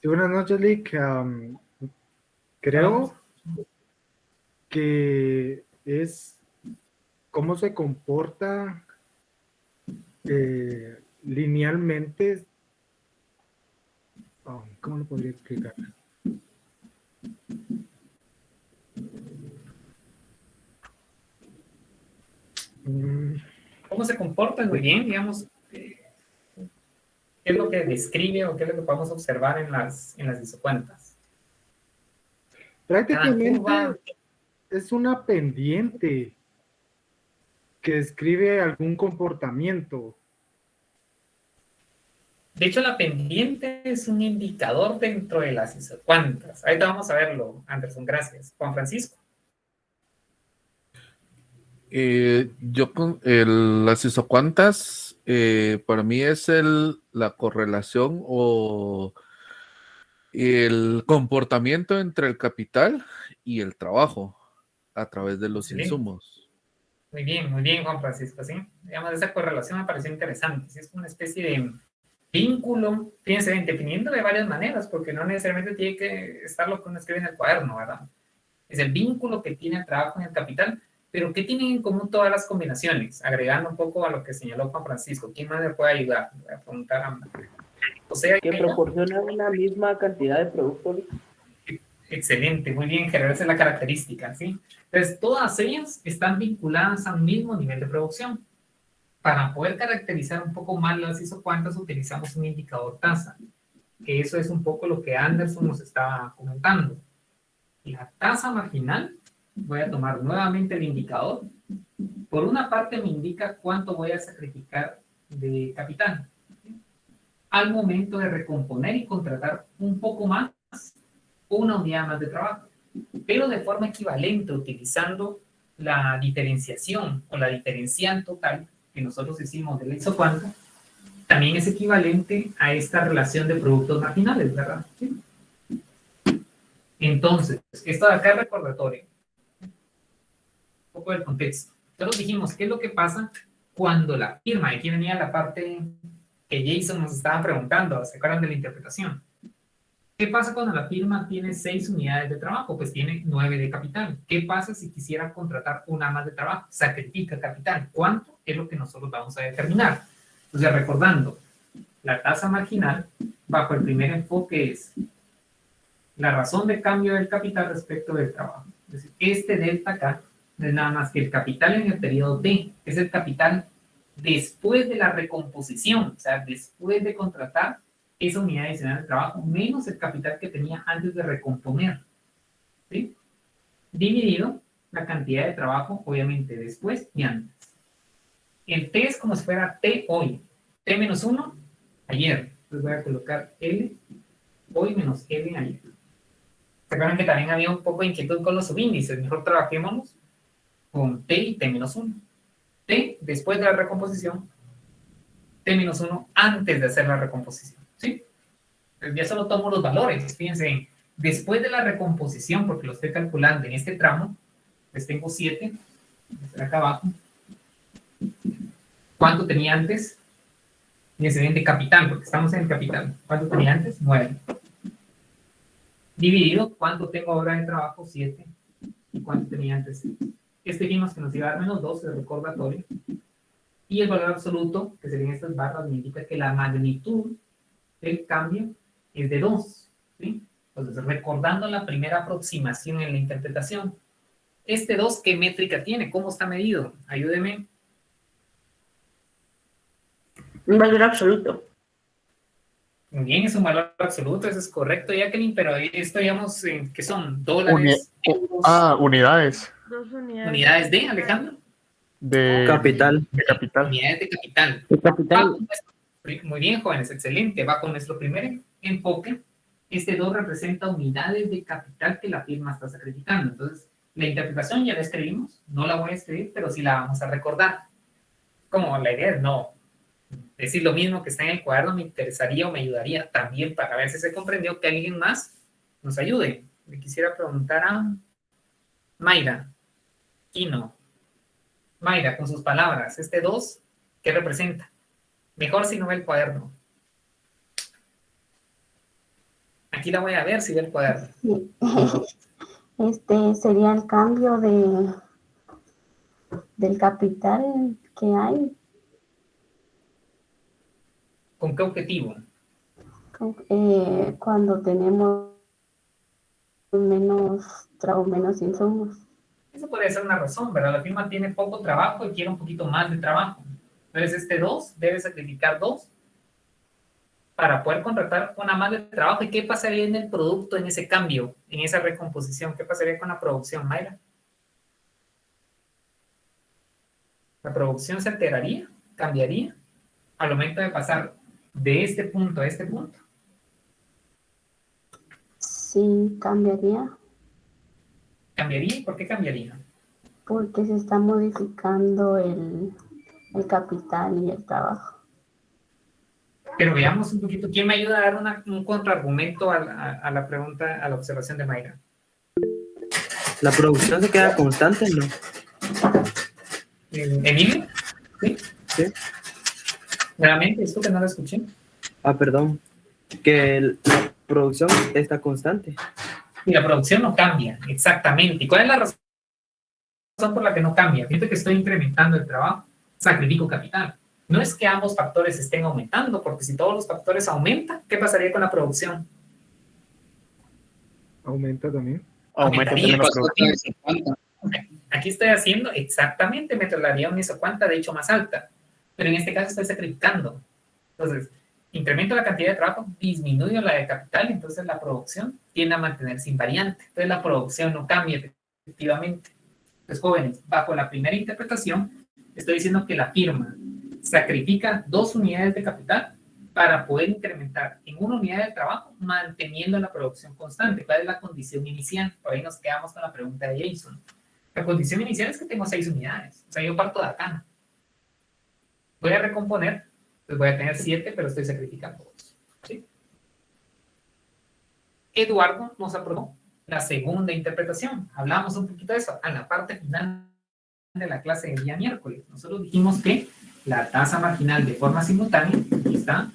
Sí, buenas noches, Lick. Vamos. Creo que es cómo se comporta linealmente. ¿Cómo lo podría explicar? Mm, ¿Cómo se comporta? Muy bien, digamos, ¿qué es lo que describe o qué es lo que podemos observar en las isocuentas? Cada Prácticamente curva, es una pendiente que describe algún comportamiento. de hecho, la pendiente es un indicador dentro de las isocuentas. Ahorita vamos a verlo, Anderson, gracias. Juan Francisco. Las isocuantas, para mí es la correlación o el comportamiento entre el capital y el trabajo a través de los Excelente. insumos. Muy bien, Juan Francisco, ¿sí? Digamos, esa correlación me pareció interesante. ¿Sí? Es como una especie de vínculo, fíjense, definiendo de varias maneras, porque no necesariamente tiene que estar lo que uno escribe en el cuaderno, ¿verdad? Es el vínculo que tiene el trabajo en el capital, pero ¿qué tienen en común todas las combinaciones? Agregando un poco a lo que señaló Juan Francisco, ¿quién más me puede ayudar? Voy a preguntar a José. Que proporciona una misma cantidad de producto. Excelente, muy bien, Gerardo, esa es la característica, ¿sí? Entonces, todas ellas están vinculadas a un mismo nivel de producción. Para poder caracterizar un poco más las isocuantas, utilizamos un indicador tasa, que eso es un poco lo que Anderson nos estaba comentando. La tasa marginal, voy a tomar nuevamente el indicador. Por una parte me indica cuánto voy a sacrificar de capital al momento de recomponer y contratar un poco más, una unidad más de trabajo, pero de forma equivalente utilizando la diferenciación o la diferencial total que nosotros hicimos de la isocuanta, también es equivalente a esta relación de productos marginales, ¿verdad? ¿Sí? Entonces, esto de acá es recordatorio. Un poco del contexto. Entonces dijimos, ¿qué es lo que pasa cuando la firma? Aquí venía la parte que Jason nos estaba preguntando, ¿se acuerdan de la interpretación? ¿Qué pasa cuando la firma tiene 6 unidades de trabajo? Pues tiene 9 de capital. ¿Qué pasa si quisiera contratar una más de trabajo? Sacrifica capital. ¿Cuánto? Es lo que nosotros vamos a determinar. Entonces, recordando, la tasa marginal, bajo el primer enfoque, es la razón de cambio del capital respecto del trabajo. Es decir, este delta acá no es nada más que el capital en el periodo T, es el capital después de la recomposición, o sea, después de contratar esa unidad adicional de trabajo, menos el capital que tenía antes de recomponer, ¿sí? Dividido la cantidad de trabajo, obviamente, después y antes. El T es como si fuera T hoy. T menos 1, ayer. Entonces voy a colocar L hoy menos L ayer. ¿Se acuerdan que también había un poco de inquietud con los subíndices? Mejor trabajémonos con T y T menos 1. T después de la recomposición, T menos 1 antes de hacer la recomposición, ¿sí? Entonces ya solo tomo los valores, fíjense, después de la recomposición, porque lo estoy calculando en este tramo, les tengo 7, acá abajo. ¿Cuánto tenía antes? Y ese de capital, porque estamos en el capital. ¿Cuánto tenía antes? 9. Dividido, ¿cuánto tengo ahora de trabajo? 7. ¿Y cuánto tenía antes? Este vimos que nos iba a dar menos 2, el recordatorio. Y el valor absoluto, que serían estas barras, me indica que la magnitud del cambio es de 2. ¿Sí? Entonces, recordando la primera aproximación en la interpretación, este 2, ¿qué métrica tiene? ¿Cómo está medido? Ayúdeme. Un valor absoluto. Muy bien, es un valor absoluto, eso es correcto, Jacqueline, pero esto, digamos, ¿qué son? ¿Dólares? Euros, Unidades 2 unidades. ¿unidades de, Alejandro? de Capital. capital. Unidades de capital. De capital. Muy bien, jóvenes, excelente. Bajo nuestro primer enfoque, este 2 representa unidades de capital que la firma está sacrificando. Entonces, la interpretación ya la escribimos, no la voy a escribir, pero sí la vamos a recordar. Como la idea es no decir lo mismo que está en el cuaderno, me interesaría o me ayudaría también para ver si se comprendió, que alguien más nos ayude. Le quisiera preguntar a Mayra Quino. Mayra, con sus palabras, este 2, ¿qué representa? Mejor si no ve el cuaderno. Aquí la voy a ver si ve el cuaderno. Sí. Sería el cambio del capital que hay ¿Con qué objetivo? cuando tenemos menos insumos. Eso podría ser una razón, ¿verdad? La firma tiene poco trabajo y quiere un poquito más de trabajo. Entonces, este 2 debe sacrificar 2 para poder contratar una más de trabajo. ¿Y qué pasaría en el producto, en ese cambio, en esa recomposición? ¿Qué pasaría con la producción, Mayra? La producción se alteraría, cambiaría, al momento de pasar de este punto a este punto. Sí, cambiaría ¿Cambiaría? ¿Por qué cambiaría? porque se está modificando el capital y el trabajo. Pero veamos un poquito, ¿quién me ayuda a dar un contraargumento a la pregunta, a la observación de Mayra? La producción se queda constante, ¿no? ¿Emilio? ¿Sí? Sí. Nuevamente, esto que no lo escuché. Perdón. Que la producción está constante. Y la producción no cambia, exactamente. ¿Y cuál es la razón por la que no cambia? Fíjate que estoy incrementando el trabajo, sacrifico capital. No es que ambos factores estén aumentando, porque si todos los factores aumentan, ¿qué pasaría con la producción? Aumenta también. Aumenta también la producción. Aquí estoy haciendo exactamente, me trasladaría una isocuanta, de hecho más alta, pero en este caso estoy sacrificando. Entonces, incremento la cantidad de trabajo, disminuyo la de capital, entonces la producción tiende a mantenerse invariante. Entonces la producción no cambia efectivamente. Entonces, jóvenes, bajo la primera interpretación, estoy diciendo que la firma sacrifica 2 unidades de capital para poder incrementar en 1 unidad de trabajo, manteniendo la producción constante. ¿Cuál es la condición inicial? Por ahí nos quedamos con la pregunta de Jason. La condición inicial es que tengo 6 unidades. O sea, yo parto de acá. Voy a recomponer, pues voy a tener 7, pero estoy sacrificando 2. ¿Sí? Eduardo nos aprobó la segunda interpretación. Hablamos un poquito de eso a la parte final de la clase del día miércoles. Nosotros dijimos que la tasa marginal de forma simultánea, aquí está,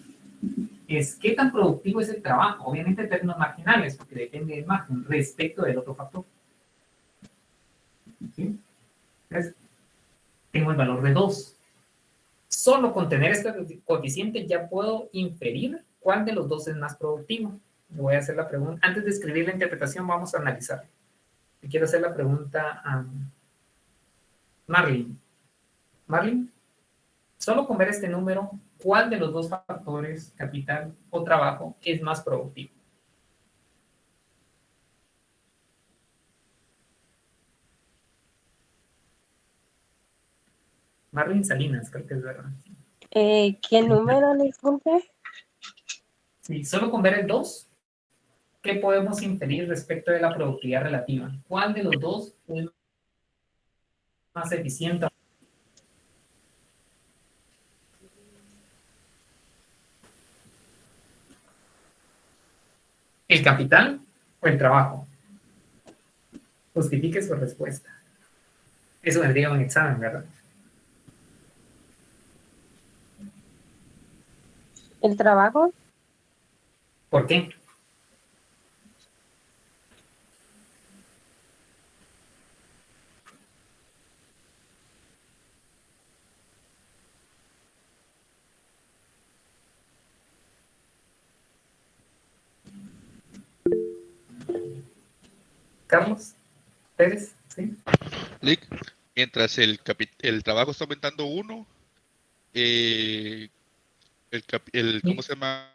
es qué tan productivo es el trabajo, obviamente en términos marginales, porque depende del margen respecto del otro factor. ¿Sí? Entonces, tengo el valor de 2. Solo con tener este coeficiente ya puedo inferir cuál de los dos es más productivo. Le voy a hacer la pregunta. Antes de escribir la interpretación, vamos a analizar. Le quiero hacer la pregunta a Marlene. Marlene, solo con ver este número, ¿cuál de los dos factores, capital o trabajo, es más productivo? Marlene Salinas, creo que es verdad. ¿Qué número, disculpe? Sí, solo con ver el 2, ¿qué podemos inferir respecto de la productividad relativa? ¿Cuál de los dos es más eficiente? ¿El capital o el trabajo? Justifique su respuesta. Eso vendría a un examen, ¿verdad? ¿El trabajo? ¿Por qué? Carlos Pérez, ¿sí? Lick, mientras el trabajo está aumentando 1, ¿cómo se llama?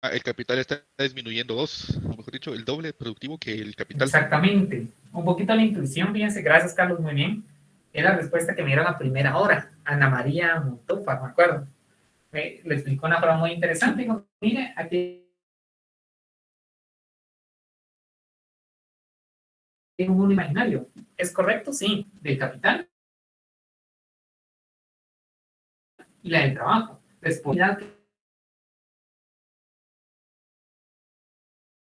El capital está disminuyendo 2, o mejor dicho, el doble productivo que el capital. Exactamente. Un poquito la intuición, fíjense, gracias Carlos, muy bien. Es la respuesta que me dieron a primera hora. Ana María Montofa, me acuerdo. Le explicó una forma muy interesante. Dijo, mire, aquí hay un mundo imaginario. ¿Es correcto? Sí. Del capital y la del trabajo. Responsabilidad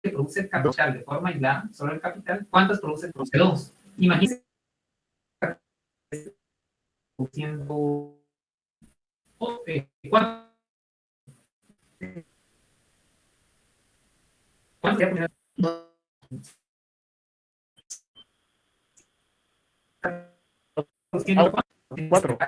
que produce el capital de forma aislada, solo el capital. ¿Cuántas produce? Produce 2. Imagínense produciendo 4. ¿Cuánto sería Cuatro.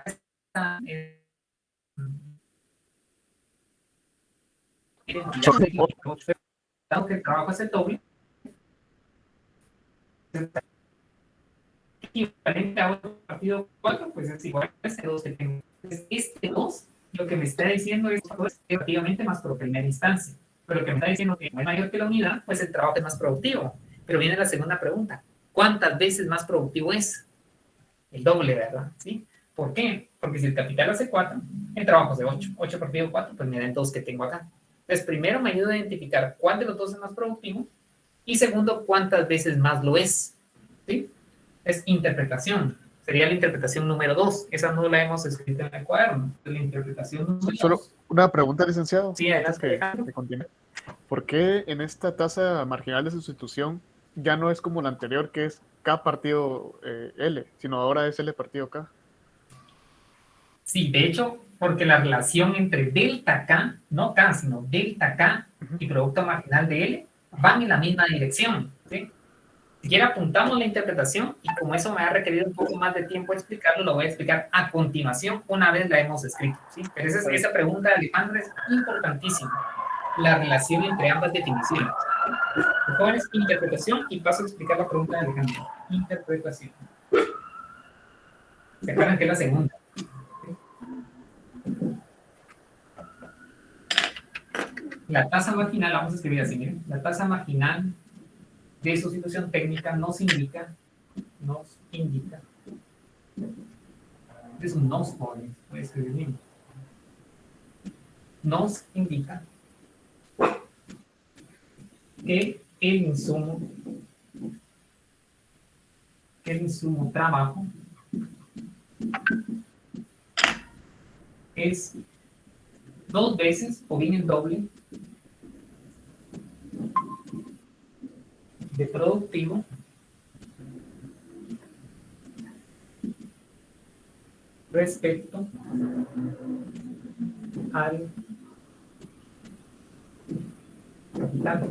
Dado que el trabajo es el doble, equivalente a otro partido 4, pues es igual a este 2 que tengo. Entonces, este 2, lo que me está diciendo es que es relativamente más por primera instancia. Pero lo que me está diciendo que no es mayor que la unidad, pues el trabajo es más productivo. Pero viene la segunda pregunta. ¿Cuántas veces más productivo es? El doble, ¿verdad? ¿Sí? ¿Por qué? Porque si el capital hace 4, el trabajo es de 8. 8 partido 4, pues me da el 2 que tengo acá. Entonces, primero me ayuda a identificar cuál de los dos es más productivo. Y segundo, cuántas veces más lo es. ¿Sí? Es interpretación. Sería la interpretación número 2. Esa no la hemos escrito en el cuaderno. La interpretación número 2. Solo una pregunta, licenciado. Sí, adelante. Que continúe. ¿Por qué en esta tasa marginal de sustitución ya no es como la anterior, que es K partido L, sino ahora es L partido K? Sí, de hecho, porque la relación entre delta K, no K, sino delta K y producto marginal de L van en la misma dirección. ¿Sí? Si quiere apuntamos la interpretación y como eso me ha requerido un poco más de tiempo explicarlo, lo voy a explicar a continuación una vez la hemos escrito. ¿Sí? Pero esa pregunta de Alejandro es importantísima. La relación entre ambas definiciones. Jóvenes, interpretación y paso a explicar la pregunta de Alejandro. Interpretación. ¿Se acuerdan que es la segunda? La tasa marginal, vamos a escribir así, miren. La tasa marginal de sustitución técnica nos indica, es un nos, joven, voy a escribir bien. Nos indica que el insumo trabajo es 2 veces o bien el doble de productivo respecto al capital.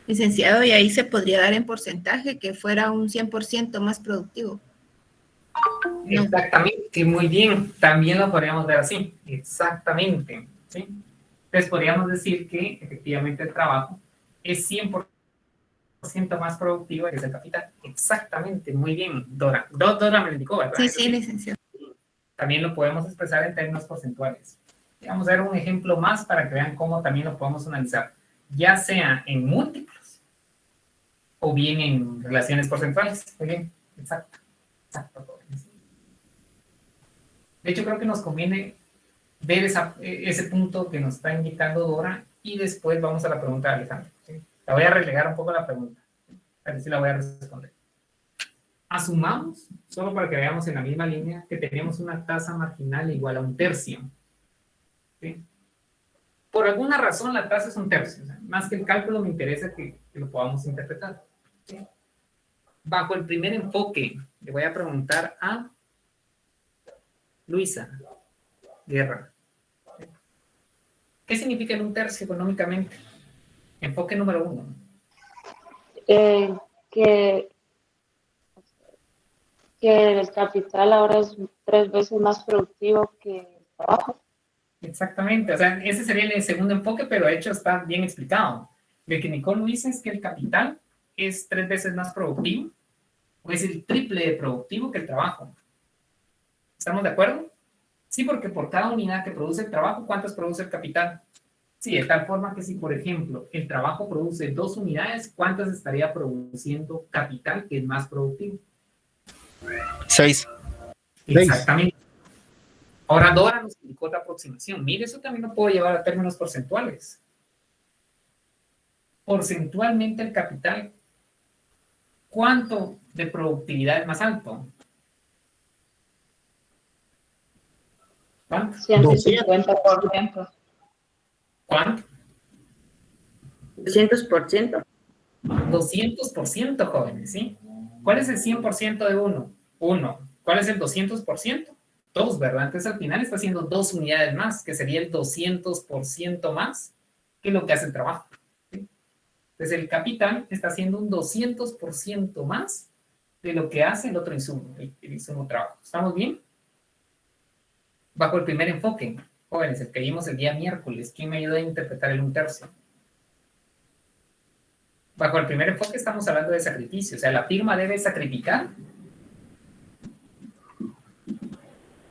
Licenciado, y ahí se podría dar en porcentaje que fuera un 100% más productivo. No. Exactamente, muy bien. También lo podríamos ver así. Exactamente. ¿Sí? Entonces podríamos decir que efectivamente el trabajo es 100% más productivo que el capital. Exactamente, muy bien. Dora me lo indicó, ¿verdad? Sí, licenciado. También lo podemos expresar en términos porcentuales. Vamos a ver un ejemplo más para que vean cómo también lo podemos analizar, ya sea en múltiplos o bien en relaciones porcentuales. Muy bien, exacto. De hecho, creo que nos conviene ver ese punto que nos está indicando Dora y después vamos a la pregunta de Alejandro. ¿Sí? La voy a relegar un poco la pregunta. A ver si la voy a responder. Asumamos, solo para que veamos en la misma línea, que tenemos una tasa marginal igual a 1/3. ¿Sí? Por alguna razón la tasa es 1/3. O sea, más que el cálculo me interesa que lo podamos interpretar. ¿Sí? Bajo el primer enfoque, le voy a preguntar a Luisa Guerra. ¿Qué significa el 1/3 económicamente? Enfoque número 1. Que el capital ahora es 3 veces más productivo que el trabajo. Exactamente, o sea, ese sería el segundo enfoque, pero de hecho está bien explicado. Lo que Nicole dice es que el capital es 3 veces más productivo, o es el triple de productivo que el trabajo. ¿Estamos de acuerdo? Sí, porque por cada unidad que produce el trabajo, ¿cuántas produce el capital? Sí, de tal forma que si, por ejemplo, el trabajo produce 2 unidades, ¿cuántas estaría produciendo capital que es más productivo? 6. Exactamente. Ahora Dora nos indicó otra aproximación. Mire, eso también lo puedo llevar a términos porcentuales. Porcentualmente el capital, ¿cuánto de productividad es más alto? ¿Cuánto? 150%. ¿Cuánto? 200%. 200%, jóvenes, ¿sí? ¿Cuál es el 100% de 1? 1. ¿Cuál es el 200%? 2, ¿verdad? Entonces al final está haciendo 2 unidades más, que sería el 200% más que lo que hace el trabajo. ¿Sí? Entonces el capital está haciendo un 200% más de lo que hace el otro insumo, el insumo trabajo. ¿Estamos bien? Bajo el primer enfoque, jóvenes, el que vimos el día miércoles, ¿quién me ayuda a interpretar el 1/3? Bajo el primer enfoque estamos hablando de sacrificio, o sea, la firma debe sacrificar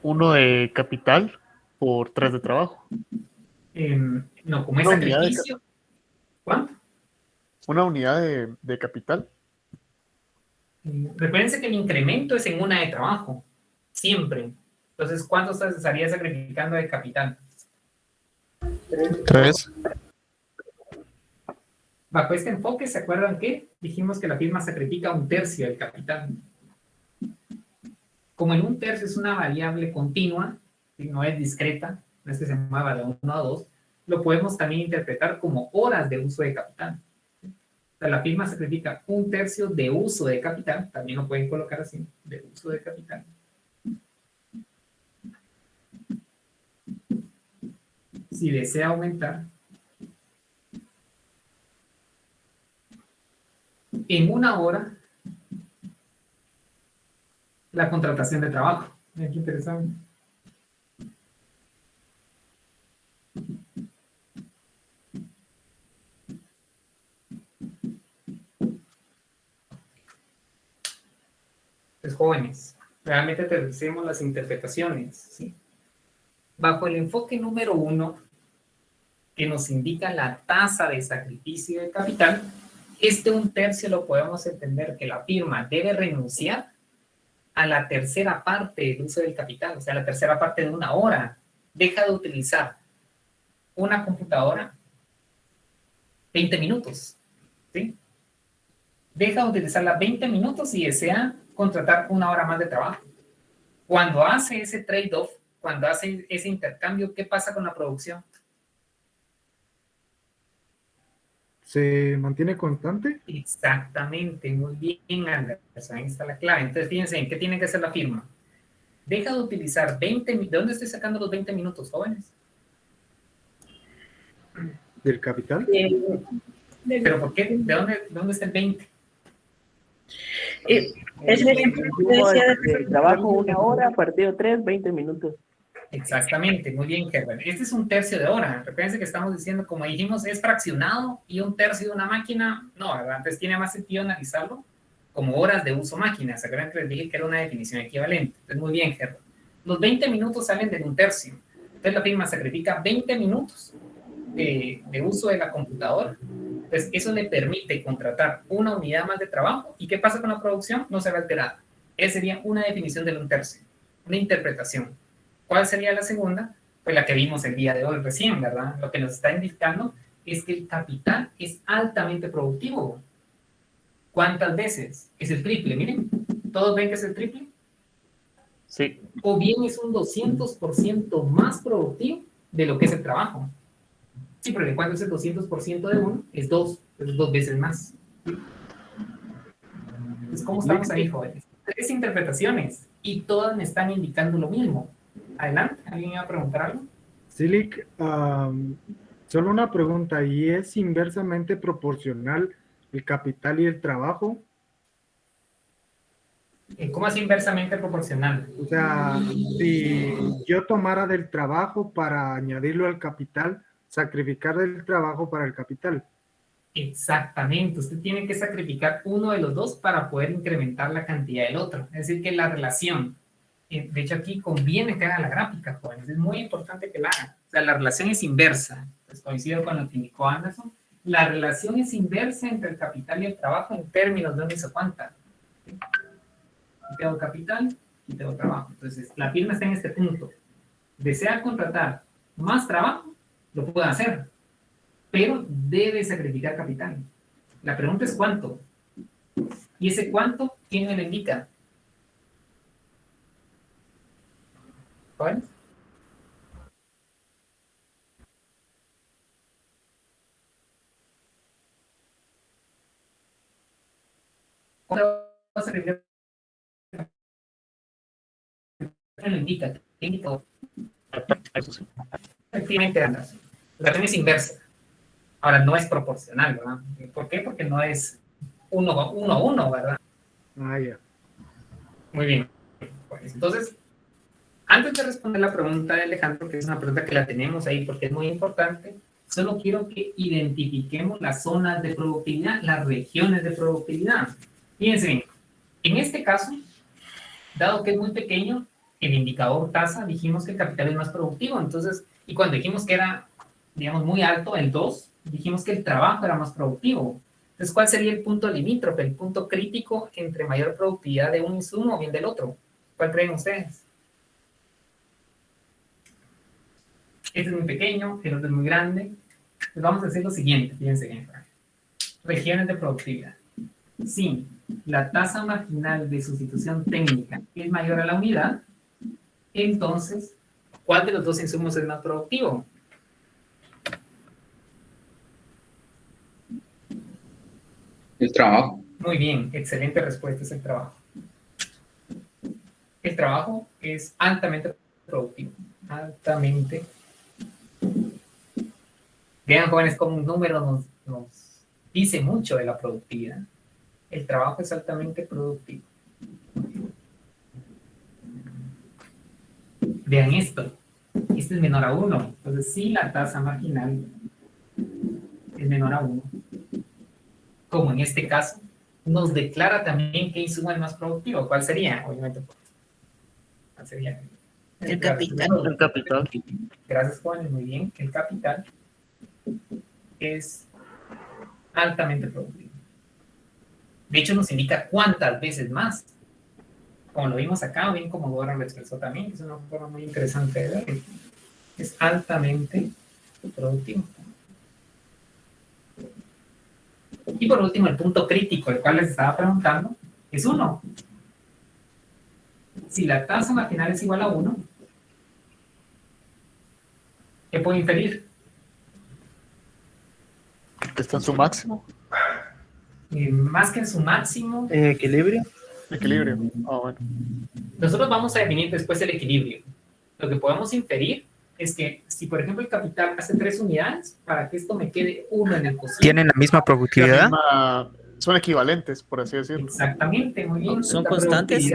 1 de capital por 3 de trabajo. no, como es Una unidad de sacrificio. ¿Cuánto? Una unidad de capital. Recuérdense que el incremento es en 1 de trabajo, siempre. Entonces, ¿cuánto se estaría sacrificando de capital? 3. Bajo este enfoque, ¿se acuerdan que dijimos que la firma sacrifica 1/3 del capital? Como el 1/3 es una variable continua, ¿sí? No es discreta, no es que se mueva de 1 a 2, lo podemos también interpretar como horas de uso de capital. O sea, la firma sacrifica 1/3 de uso de capital, también lo pueden colocar así, de uso de capital. Si desea aumentar en 1 hora la contratación de trabajo. Qué interesante. Pues jóvenes, realmente tenemos las interpretaciones, ¿sí? Bajo el enfoque número 1, que nos indica la tasa de sacrificio de capital, este 1/3 lo podemos entender que la firma debe renunciar a la tercera parte del uso del capital, o sea, la tercera parte de 1 hora. Deja de utilizar una computadora 20 minutos, ¿sí? Deja de utilizarla 20 minutos y desea contratar 1 hora más de trabajo. Cuando hace ese trade-off, cuando hace ese intercambio, ¿qué pasa con la producción? ¿Se mantiene constante? Exactamente, muy bien, Anderson, ahí está la clave. Entonces, fíjense, ¿en qué tiene que ser la firma? Deja de utilizar 20 minutos. ¿De dónde estoy sacando los 20 minutos, jóvenes? ¿Del capital? ¿Pero por qué? ¿De dónde está el 20? Es el ejemplo que decía de trabajo 1 hora, partido 3, 20 minutos. Exactamente, muy bien, Herbert. Este es 1/3 de hora. Recuerden que estamos diciendo, como dijimos, es fraccionado y 1/3 de una máquina, no, ¿verdad? Entonces tiene más sentido analizarlo como horas de uso máquina. ¿Se acuerdan que les dije que era una definición equivalente? Entonces, muy bien, Herbert. Los 20 minutos salen del 1/3. Entonces la firma sacrifica 20 minutos de uso de la computadora. Entonces eso le permite contratar 1 unidad más de trabajo. ¿Y qué pasa con la producción? No se va a alterar. Esa sería una definición del 1/3, una interpretación. ¿Cuál sería la segunda? Pues la que vimos el día de hoy recién, ¿verdad? Lo que nos está indicando es que el capital es altamente productivo. ¿Cuántas veces? Es el triple, miren. ¿Todos ven que es el triple? Sí. O bien es un 200% más productivo de lo que es el trabajo. Sí, porque cuando es el 200% de uno, es 2 veces más. Entonces, ¿cómo estamos ahí, jóvenes? 3 interpretaciones y todas me están indicando lo mismo. Adelante, ¿alguien iba a preguntar algo? Silic, solo una pregunta, ¿y es inversamente proporcional el capital y el trabajo? ¿Cómo es inversamente proporcional? O sea, si yo tomara del trabajo para añadirlo al capital, sacrificar del trabajo para el capital. Exactamente, usted tiene que sacrificar uno de los dos para poder incrementar la cantidad del otro. Es decir, que la relación, de hecho aquí conviene que haga la gráfica, jóvenes, es muy importante que la haga. O sea, la relación es inversa, pues coincido con lo que indicó Anderson, la relación es inversa entre el capital y el trabajo en términos de un isocuanta. Aquí tengo capital y tengo trabajo. Entonces, la firma está en este punto. Desea contratar más trabajo, lo puede hacer, pero debe sacrificar capital. La pregunta es ¿cuánto? Y ese cuánto, ¿quién me lo indica? ¿Cuál? ¿Cuánto va a sacrificar? ¿Quién lo indica? indicador. Efectivamente, la relación es inversa. Ahora, no es proporcional, ¿verdad? ¿Por qué? Porque no es 1-1, ¿verdad? Ah, ya. Muy bien. Pues, entonces, antes de responder la pregunta de Alejandro, que es una pregunta que la tenemos ahí porque es muy importante, solo quiero que identifiquemos las zonas de productividad, las regiones de productividad. Fíjense bien, en este caso, dado que es muy pequeño, el indicador tasa, dijimos que el capital es más productivo, entonces, y cuando dijimos que era, digamos, muy alto, el 2, dijimos que el trabajo era más productivo. Entonces, ¿cuál sería el punto limítrofe, el punto crítico entre mayor productividad de un insumo o bien del otro? ¿Cuál creen ustedes? Este es muy pequeño, el otro es muy grande. Pues vamos a hacer lo siguiente, fíjense bien. Regiones de productividad. Si la tasa marginal de sustitución técnica es mayor a la unidad, entonces, ¿cuál de los dos insumos es más productivo? El trabajo. Muy bien, excelente respuesta, es el trabajo. El trabajo es altamente productivo. Altamente. Vean, jóvenes, como un número nos dice mucho de la productividad. El trabajo es altamente productivo. Vean esto. Este es menor a 1. Entonces, sí, la tasa marginal es menor a 1. Como en este caso, nos declara también qué insumo es más productivo. ¿Cuál sería? Obviamente, ¿cuál sería? El capital. El capital. Gracias, jóvenes. Muy bien. El capital es altamente productivo. De hecho, nos indica cuántas veces más. Como lo vimos acá, o bien como Dora lo expresó también, que es una forma muy interesante de ver. Es altamente productivo. Y por último, el punto crítico, el cual les estaba preguntando, es 1. Si la tasa marginal es igual a 1, ¿qué puedo inferir? Está en su máximo. Más que en su máximo. ¿Equilibrio? Equilibrio. Ah, bueno. Nosotros vamos a definir después el equilibrio. Lo que podemos inferir es que si, por ejemplo, el capital hace 3 unidades, para que esto me quede 1 en el cociente. ¿Tienen la misma productividad? Son equivalentes, por así decirlo. Exactamente, muy bien. ¿Son La constantes?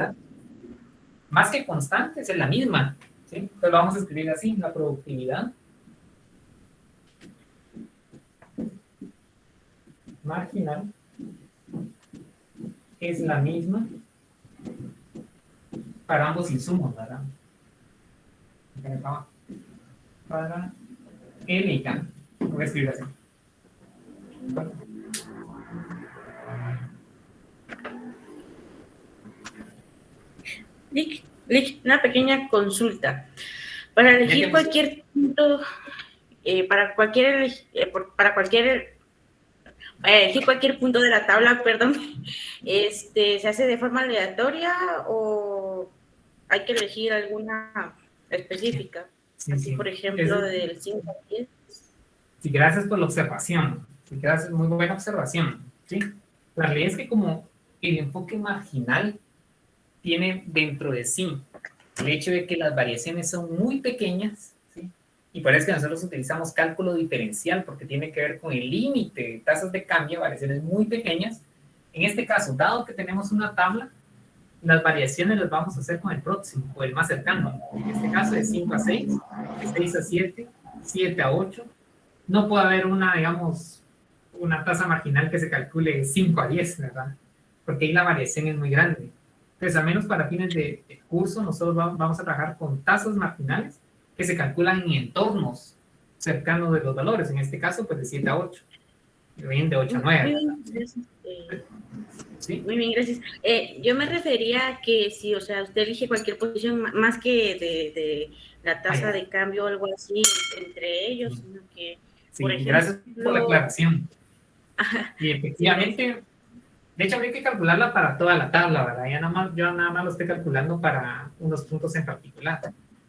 Más que constantes, es la misma. ¿Sí? Entonces lo vamos a escribir así, la productividad marginal es la misma para ambos insumos, ¿verdad? Para L y K. Voy a escribir así. Lick, una pequeña consulta. Para elegir cualquier punto, para elegir cualquier punto de la tabla, perdón, ¿se hace de forma aleatoria o hay que elegir alguna específica? Sí, así, sí. por ejemplo, del 5 al 10. Sí, gracias por la observación. Sí, gracias, muy buena observación. ¿Sí? La realidad es que como el enfoque marginal tiene dentro de sí el hecho de que las variaciones son muy pequeñas, ¿sí? Y por eso que nosotros utilizamos cálculo diferencial porque tiene que ver con el límite de tasas de cambio, variaciones muy pequeñas. En este caso, dado que tenemos una tabla, las variaciones las vamos a hacer con el próximo o el más cercano. En este caso de 5 a 6, de 6 a 7, 7 a 8. No puede haber una, digamos, una tasa marginal que se calcule 5 a 10, ¿verdad? Porque ahí la variación es muy grande. Entonces, al menos para fines de curso, nosotros vamos a trabajar con tasas marginales que se calculan en entornos cercanos de los valores. En este caso, pues de 7 a 8. Y bien de 8 a 9. ¿Sí? Muy bien, gracias. Yo me refería a que si, o sea, usted elige cualquier posición más que de la tasa de cambio o algo así entre ellos, sino que, sí, por ejemplo, gracias por la aclaración. Y efectivamente, de hecho, habría que calcularla para toda la tabla, ¿verdad? Yo nada más lo estoy calculando para unos puntos en particular.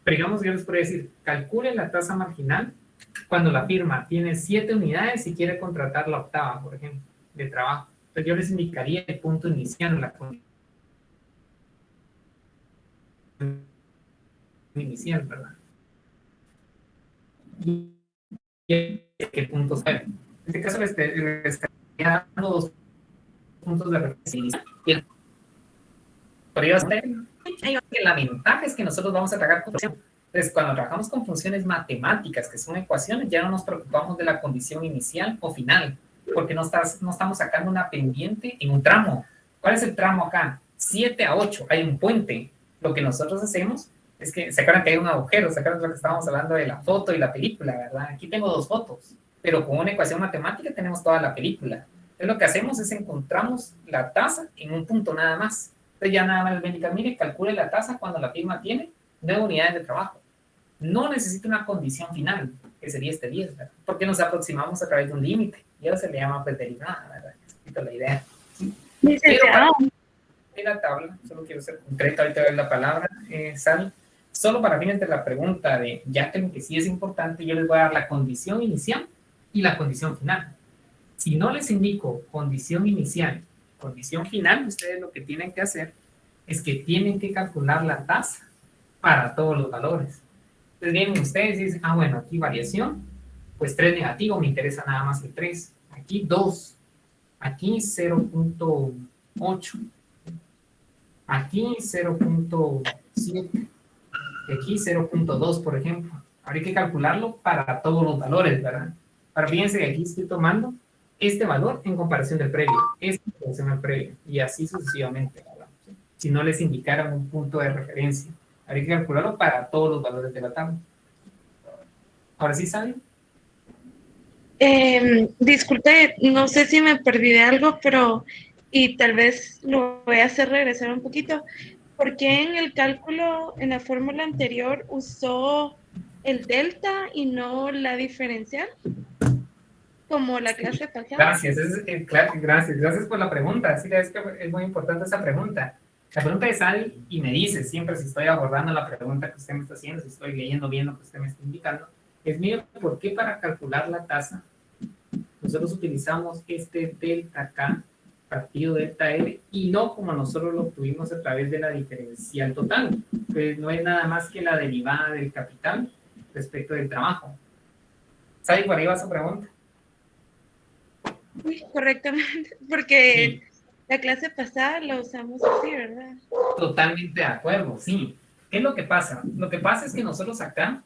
Pero digamos, yo les podría decir, calcule la tasa marginal cuando la firma tiene 7 unidades y quiere contratar la octava, por ejemplo, de trabajo. Entonces yo les indicaría el punto inicial, la inicial, ¿verdad? Y el punto 0. En este caso les estaría dando 2 puntos de referencia. Pero la ventaja es que nosotros vamos a trabajar con funciones. Entonces, cuando trabajamos con funciones matemáticas, que son ecuaciones, ya no nos preocupamos de la condición inicial o final, porque no estamos sacando una pendiente en un tramo. ¿Cuál es el tramo acá? 7 a 8, hay un puente. Lo que nosotros hacemos es que, ¿se acuerdan que hay un agujero? ¿Se acuerdan de lo que estábamos hablando de la foto y la película, verdad? Aquí tengo 2 fotos, pero con una ecuación matemática tenemos toda la película. Entonces, lo que hacemos es encontramos la tasa en un punto nada más. Entonces, ya nada más el médico, mire, calcule la tasa cuando la firma tiene 9 unidades de trabajo. No necesita una condición final, que sería este 10, ¿verdad? Porque nos aproximamos a través de un límite. Y eso se le llama pues derivada, ¿verdad? Explico la idea. ¿Sí? Pero en la tabla, solo quiero ser concreto, ahorita ver la palabra, Sal, solo para fines de la pregunta de, ya que sí es importante, yo les voy a dar la condición inicial y la condición final. Si no les indico condición inicial, condición final, ustedes lo que tienen que hacer es que tienen que calcular la tasa para todos los valores. Entonces vienen ustedes y dicen, bueno, aquí variación, pues 3 negativo, me interesa nada más el 3. Aquí 2, aquí 0.8, aquí 0.7, aquí 0.2, por ejemplo. Ahora hay que calcularlo para todos los valores, ¿verdad? Ahora fíjense que aquí estoy tomando este valor en comparación del previo, esta en comparación al previo, y así sucesivamente, ¿verdad? Si no les indicaran un punto de referencia. Hay que calcularlo para todos los valores de la tabla. ¿Ahora sí saben? Disculpe, no sé si me perdí de algo, pero y tal vez lo voy a hacer regresar un poquito. ¿Por qué en el cálculo, en la fórmula anterior, usó el delta y no la diferencial? Como la clase pasada. Gracias por la pregunta. Sí, es que es muy importante esa pregunta. La pregunta es Sal y me dice siempre si estoy abordando la pregunta que usted me está haciendo, si estoy leyendo bien lo que usted me está indicando. Es mío, ¿por qué para calcular la tasa nosotros utilizamos este delta K partido delta L y no como nosotros lo obtuvimos a través de la diferencial total? Pues no es nada más que la derivada del capital respecto del trabajo. ¿Sabe por ahí va su pregunta? Sí, correctamente, porque la clase pasada la usamos así, ¿verdad? Totalmente de acuerdo, sí. ¿Qué es lo que pasa? Lo que pasa es que nosotros acá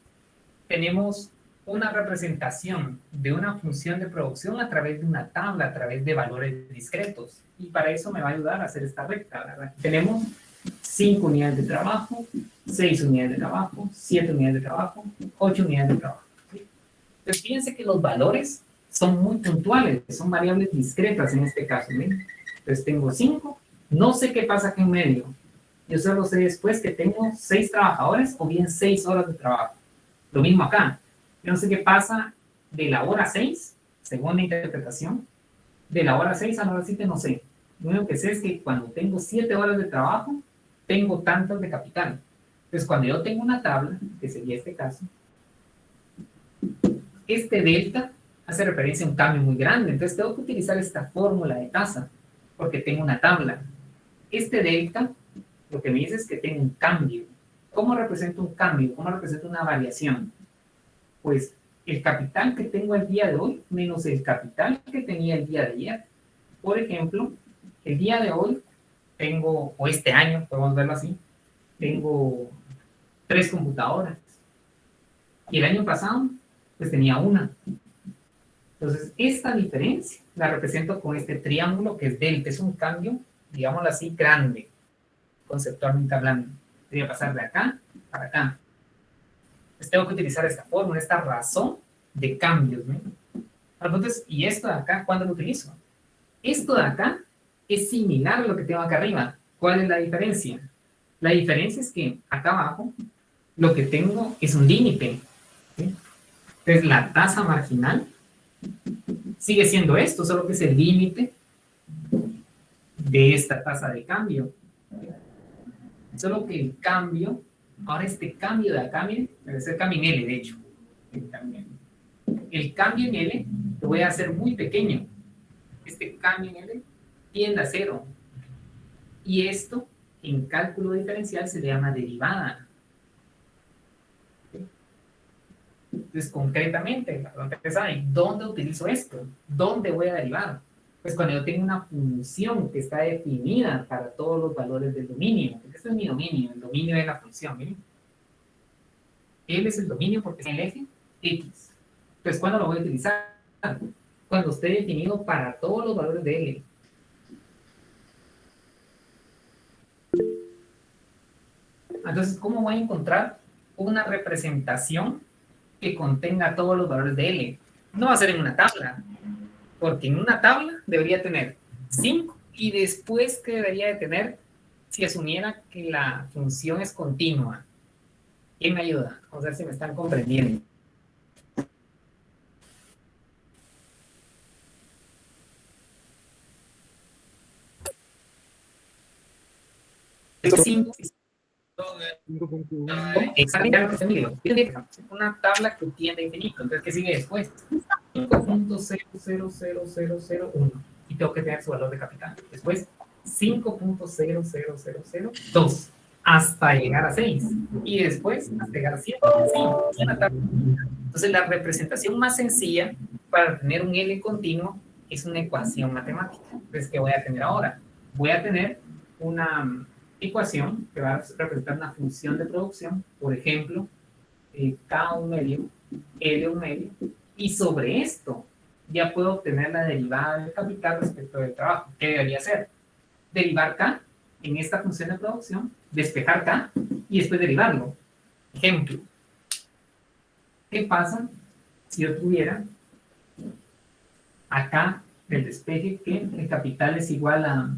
tenemos una representación de una función de producción a través de una tabla, a través de valores discretos. Y para eso me va a ayudar a hacer esta recta, ¿verdad? Tenemos 5 unidades de trabajo, 6 unidades de trabajo, 7 unidades de trabajo, 8 unidades de trabajo. ¿Sí? Entonces, fíjense que los valores son muy puntuales, son variables discretas en este caso, ¿ven? Entonces tengo 5, no sé qué pasa aquí en medio. Yo solo sé después que tengo 6 trabajadores o bien 6 horas de trabajo. Lo mismo acá. Yo no sé qué pasa de la hora 6, según la interpretación, de la hora 6 a la hora 7 no sé. Lo único que sé es que cuando tengo 7 horas de trabajo, tengo tantas de capital. Entonces cuando yo tengo una tabla, que sería este caso, este delta hace referencia a un cambio muy grande. Entonces tengo que utilizar esta fórmula de tasa, porque tengo una tabla. Este delta, lo que me dice es que tengo un cambio. ¿Cómo represento un cambio? ¿Cómo represento una variación? Pues el capital que tengo el día de hoy menos el capital que tenía el día de ayer. Por ejemplo, el día de hoy tengo, o este año, podemos verlo así, tengo 3 computadoras. Y el año pasado, pues tenía una. Entonces, esta diferencia la represento con este triángulo que es delta. Es un cambio, digámoslo así, grande, conceptualmente hablando. Debería pasar de acá para acá. Entonces, tengo que utilizar esta fórmula, esta razón de cambios, ¿no? Entonces, ¿y esto de acá cuándo lo utilizo? Esto de acá es similar a lo que tengo acá arriba. ¿Cuál es la diferencia? La diferencia es que acá abajo lo que tengo es un límite, ¿sí? Entonces, la tasa marginal sigue siendo esto, solo que es el límite de esta tasa de cambio. Solo que el cambio, ahora este cambio de acá, miren, debe ser cambio en L, de hecho. El cambio en L lo voy a hacer muy pequeño. Este cambio en L tiende a 0. Y esto, en cálculo diferencial, se le llama derivada. Entonces, concretamente, la pregunta que sabe, ¿dónde utilizo esto? ¿Dónde voy a derivar? Pues cuando yo tengo una función que está definida para todos los valores del dominio, porque este es mi dominio, el dominio de la función, ¿miren? L es el dominio porque es el eje X. Entonces, ¿cuándo lo voy a utilizar? Cuando esté definido para todos los valores de L. Entonces, ¿cómo voy a encontrar una representación que contenga todos los valores de L? No va a ser en una tabla, porque en una tabla debería tener 5 y después que debería de tener si asumiera que la función es continua. ¿Quién me ayuda? Vamos a ver si me están comprendiendo. Exactamente lo que se mide. Una tabla que tiende a infinito. Entonces, ¿qué sigue después? 5.000001. Y tengo que tener su valor de capital. Después, 5.00002. Hasta llegar a 6. Y después, hasta llegar a 7. Sí, una tabla. Entonces, la representación más sencilla para tener un L continuo es una ecuación matemática. Entonces, ¿qué voy a tener ahora? Voy a tener una ecuación que va a representar una función de producción, por ejemplo, K1 medio, L1 medio, y sobre esto ya puedo obtener la derivada del capital respecto del trabajo. ¿Qué debería hacer? Derivar K en esta función de producción, despejar K y después derivarlo. Ejemplo, ¿qué pasa si yo tuviera acá el despeje que el capital es igual a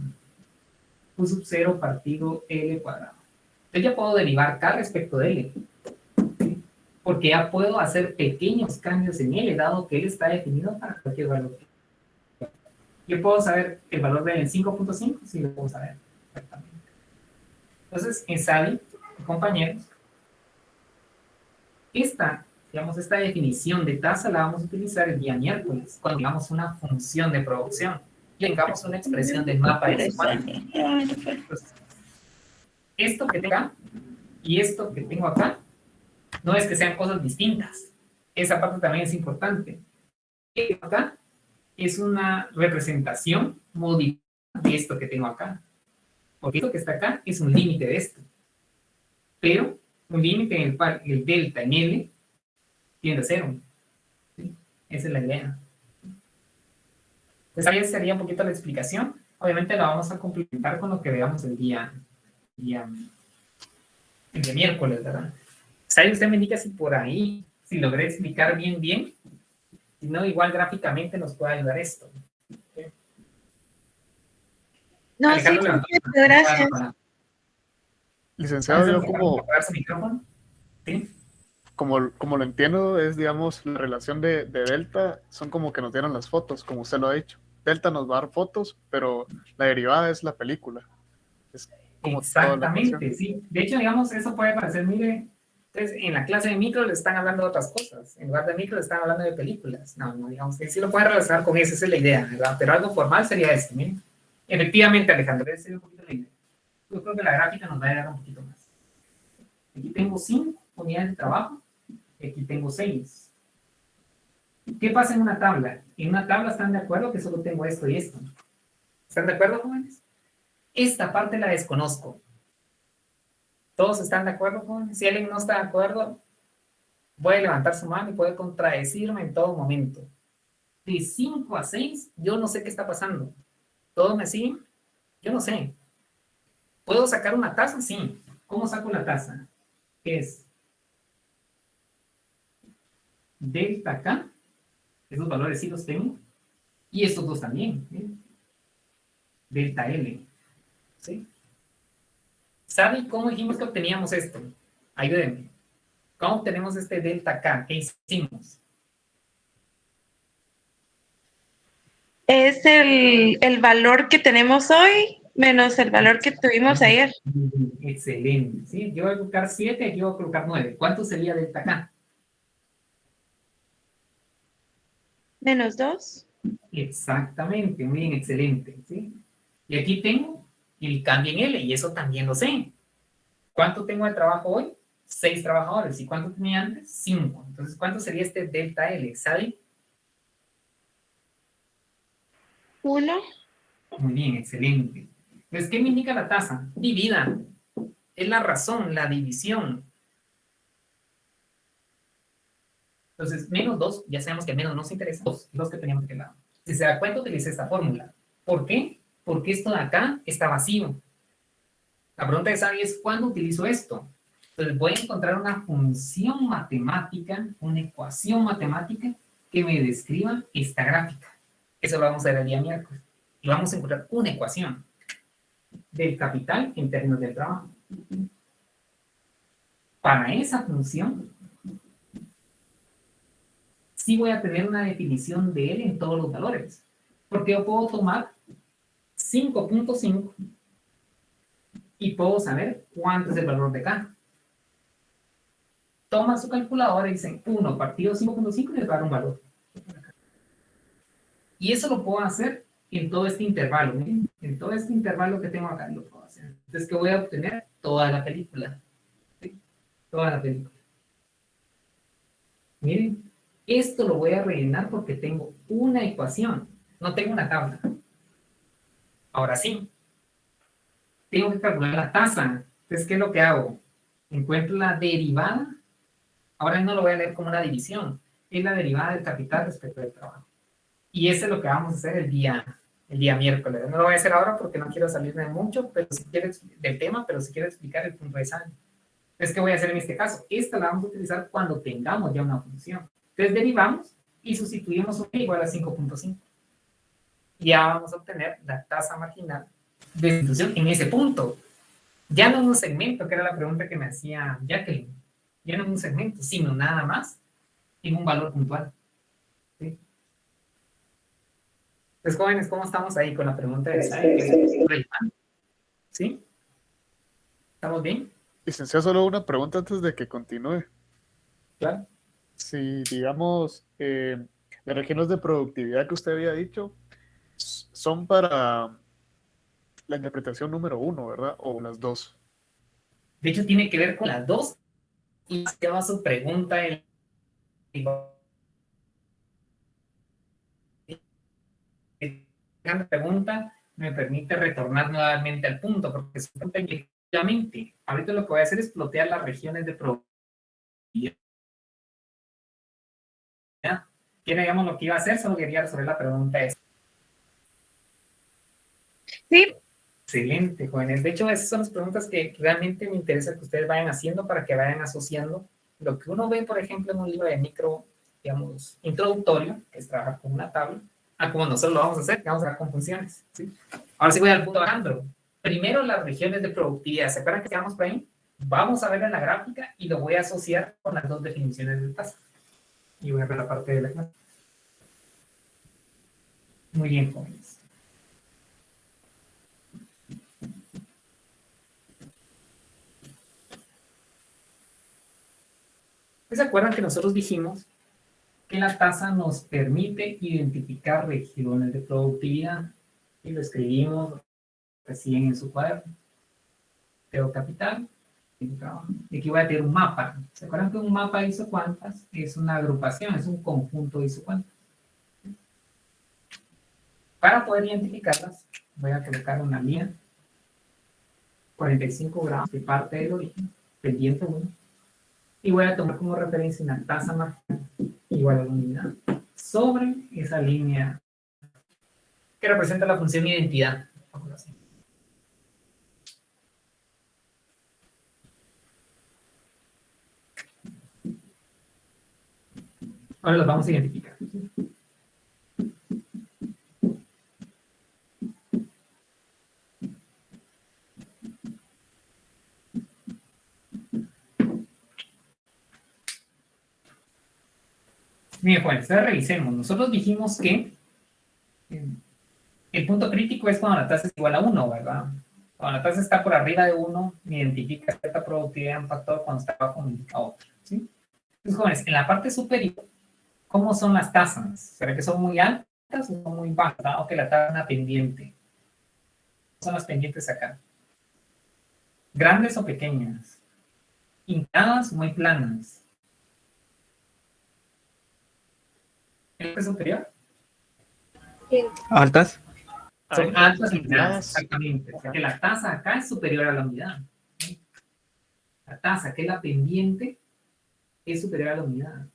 Q sub 0 partido L cuadrado? Entonces ya puedo derivar K respecto de L, ¿sí? Porque ya puedo hacer pequeños cambios en L, dado que L está definido para cualquier valor. Yo puedo saber el valor de L en 5.5, sí lo puedo saber perfectamente. Entonces, en SADI, compañeros, esta definición de tasa la vamos a utilizar el día miércoles, cuando tengamos una función de producción. Tengamos una expresión del mapa de Entonces, esto que tengo acá y esto que tengo acá no es que sean cosas distintas. Esa parte también es importante. Acá es una representación modificada de esto que tengo acá. Porque esto que está acá es un límite de esto. Pero un límite en el cual el delta en L tiende a 0. ¿Sí? Esa es la idea. Entonces, ahí sería un poquito la explicación. Obviamente la vamos a complementar con lo que veamos el día miércoles, ¿verdad? ¿Sabe? Usted me indica si por ahí, si logré explicar bien. Si no, igual gráficamente nos puede ayudar esto. ¿Sí? No, Alejandro, sí, gracias. Licenciado, yo ¿Sí? como lo entiendo, es, digamos, la relación de delta, son como que nos dieron las fotos, como usted lo ha dicho. Delta nos va a dar fotos, pero la derivada es la película. Es como exactamente, sí. De hecho, digamos, eso puede parecer, mire, entonces, en la clase de micro le están hablando de otras cosas. En lugar de micro le están hablando de películas. No, digamos que sí lo pueden relacionar con eso, esa es la idea, ¿verdad? Pero algo formal sería esto, miren. Efectivamente, Alejandro, esa es un poquito la idea. Yo creo que la gráfica nos va a ayudar un poquito más. Aquí tengo 5 unidades de trabajo, y aquí tengo 6. ¿Qué pasa en una tabla? En una tabla están de acuerdo que solo tengo esto y esto. ¿Están de acuerdo, jóvenes? Esta parte la desconozco. ¿Todos están de acuerdo, jóvenes? Si alguien no está de acuerdo, voy a levantar su mano y puede contradecirme en todo momento. De 5 a 6, yo no sé qué está pasando. ¿Todos me siguen? Yo no sé. ¿Puedo sacar una tasa? Sí. ¿Cómo saco la tasa? ¿Qué es? Delta K. Esos valores sí los tengo. Y estos dos también. ¿Sí? Delta L. ¿Sí? ¿Sabe cómo dijimos que obteníamos esto? Ayúdenme. ¿Cómo obtenemos este delta K? ¿Qué hicimos? Es el valor que tenemos hoy menos el valor que tuvimos ayer. Excelente. ¿Sí? Yo voy a colocar 7, aquí voy a colocar 9. ¿Cuánto sería delta K? Menos 2. Exactamente, muy bien, excelente. ¿Sí? Y aquí tengo el cambio en L, y eso también lo sé. ¿Cuánto tengo de trabajo hoy? 6 trabajadores. ¿Y cuánto tenía antes? 5. Entonces, ¿cuánto sería este delta L? ¿Sabe? 1. Muy bien, excelente. Entonces, ¿qué me indica la tasa? Divida. Es la razón, la división. Entonces, menos 2, ya sabemos que menos nos interesa. 2, los que teníamos de aquel lado. Si se da cuenta, utilicé esta fórmula. ¿Por qué? Porque esto de acá está vacío. La pregunta de Xavi es, ¿cuándo utilizo esto? Entonces, voy a encontrar una función matemática, una ecuación matemática que me describa esta gráfica. Eso lo vamos a ver el día miércoles. Y vamos a encontrar una ecuación del capital en términos del trabajo. Para esa función, sí voy a tener una definición de él en todos los valores. Porque yo puedo tomar 5.5 y puedo saber cuánto es el valor de K. Toma su calculadora y dicen 1 partido 5.5 y les va a dar un valor. Y eso lo puedo hacer en todo este intervalo. ¿Miren? En todo este intervalo que tengo acá lo puedo hacer. Entonces, ¿qué voy a obtener? Toda la película. ¿Sí? Toda la película. Miren, esto lo voy a rellenar porque tengo una ecuación. No tengo una tabla. Ahora sí. Tengo que calcular la tasa. Entonces, ¿qué es lo que hago? Encuentro la derivada. Ahora no lo voy a leer como una división. Es la derivada del capital respecto del trabajo. Y eso es lo que vamos a hacer el día miércoles. No lo voy a hacer ahora porque no quiero salirme mucho pero si quiero, del tema, pero si quiero explicar el punto de saldo. Entonces, ¿qué voy a hacer en este caso? Esta la vamos a utilizar cuando tengamos ya una función. Entonces, derivamos y sustituimos un igual a 5.5. Ya vamos a obtener la tasa marginal de distribución en ese punto. Ya no en un segmento, que era la pregunta que me hacía Jacqueline. Ya no en un segmento, sino nada más en un valor puntual. ¿Sí? Entonces, jóvenes, ¿cómo estamos ahí con la pregunta de Sally? ¿Sí? ¿Estamos bien? Licenciado, solo una pregunta antes de que continúe. Claro. Si, digamos, las regiones de productividad que usted había dicho son para la interpretación número 1, ¿verdad? O las 2. De hecho, tiene que ver con las 2 y se llama su pregunta la pregunta me permite retornar nuevamente al punto, porque efectivamente, ahorita lo que voy a hacer es plotear las regiones de productividad. ¿Quién digamos lo que iba a hacer? Solo quería resolver la pregunta esa. Sí. Excelente, jóvenes. De hecho, esas son las preguntas que realmente me interesa que ustedes vayan haciendo para que vayan asociando lo que uno ve, por ejemplo, en un libro de micro, digamos, introductorio, que es trabajar con una tabla, a como nosotros lo vamos a hacer, que vamos a ver con funciones. ¿Sí? Ahora sí voy al punto Alejandro. Primero, las regiones de productividad. ¿Se acuerdan que quedamos por ahí? Vamos a ver en la gráfica y lo voy a asociar con las 2 definiciones de tasa. Y voy a ver la parte de la clase. Muy bien, jóvenes. ¿Se acuerdan que nosotros dijimos que la tasa nos permite identificar regiones de productividad? Y lo escribimos recién en su cuaderno. Tengo capital, tengo trabajo. Y aquí voy a tener un mapa. ¿Se acuerdan que un mapa hizo cuántas? Es una agrupación, es un conjunto hizo cuántas. Para poder identificarlas, voy a colocar una línea 45 grados de parte del origen, pendiente 1. Y voy a tomar como referencia una tasa marginal igual a la unidad sobre esa línea que representa la función identidad. Ahora los vamos a identificar. Bien, pues, entonces revisemos. Nosotros dijimos que el punto crítico es cuando la tasa es igual a 1, ¿verdad? Cuando la tasa está por arriba de 1, me identifica cierta productividad en un factor, cuando está abajo me indica otro, ¿sí? Entonces, jóvenes, en la parte superior, ¿cómo son las tasas? ¿Será que son muy altas o son muy bajas? O que la tasa es una pendiente. ¿Son las pendientes acá? ¿Grandes o pequeñas? inclinadas o muy planas. ¿En la superior? ¿Altas? Son altas inclinadas, exactamente. O sea que la tasa acá es superior a la unidad. La tasa, que es la pendiente, es superior a la unidad.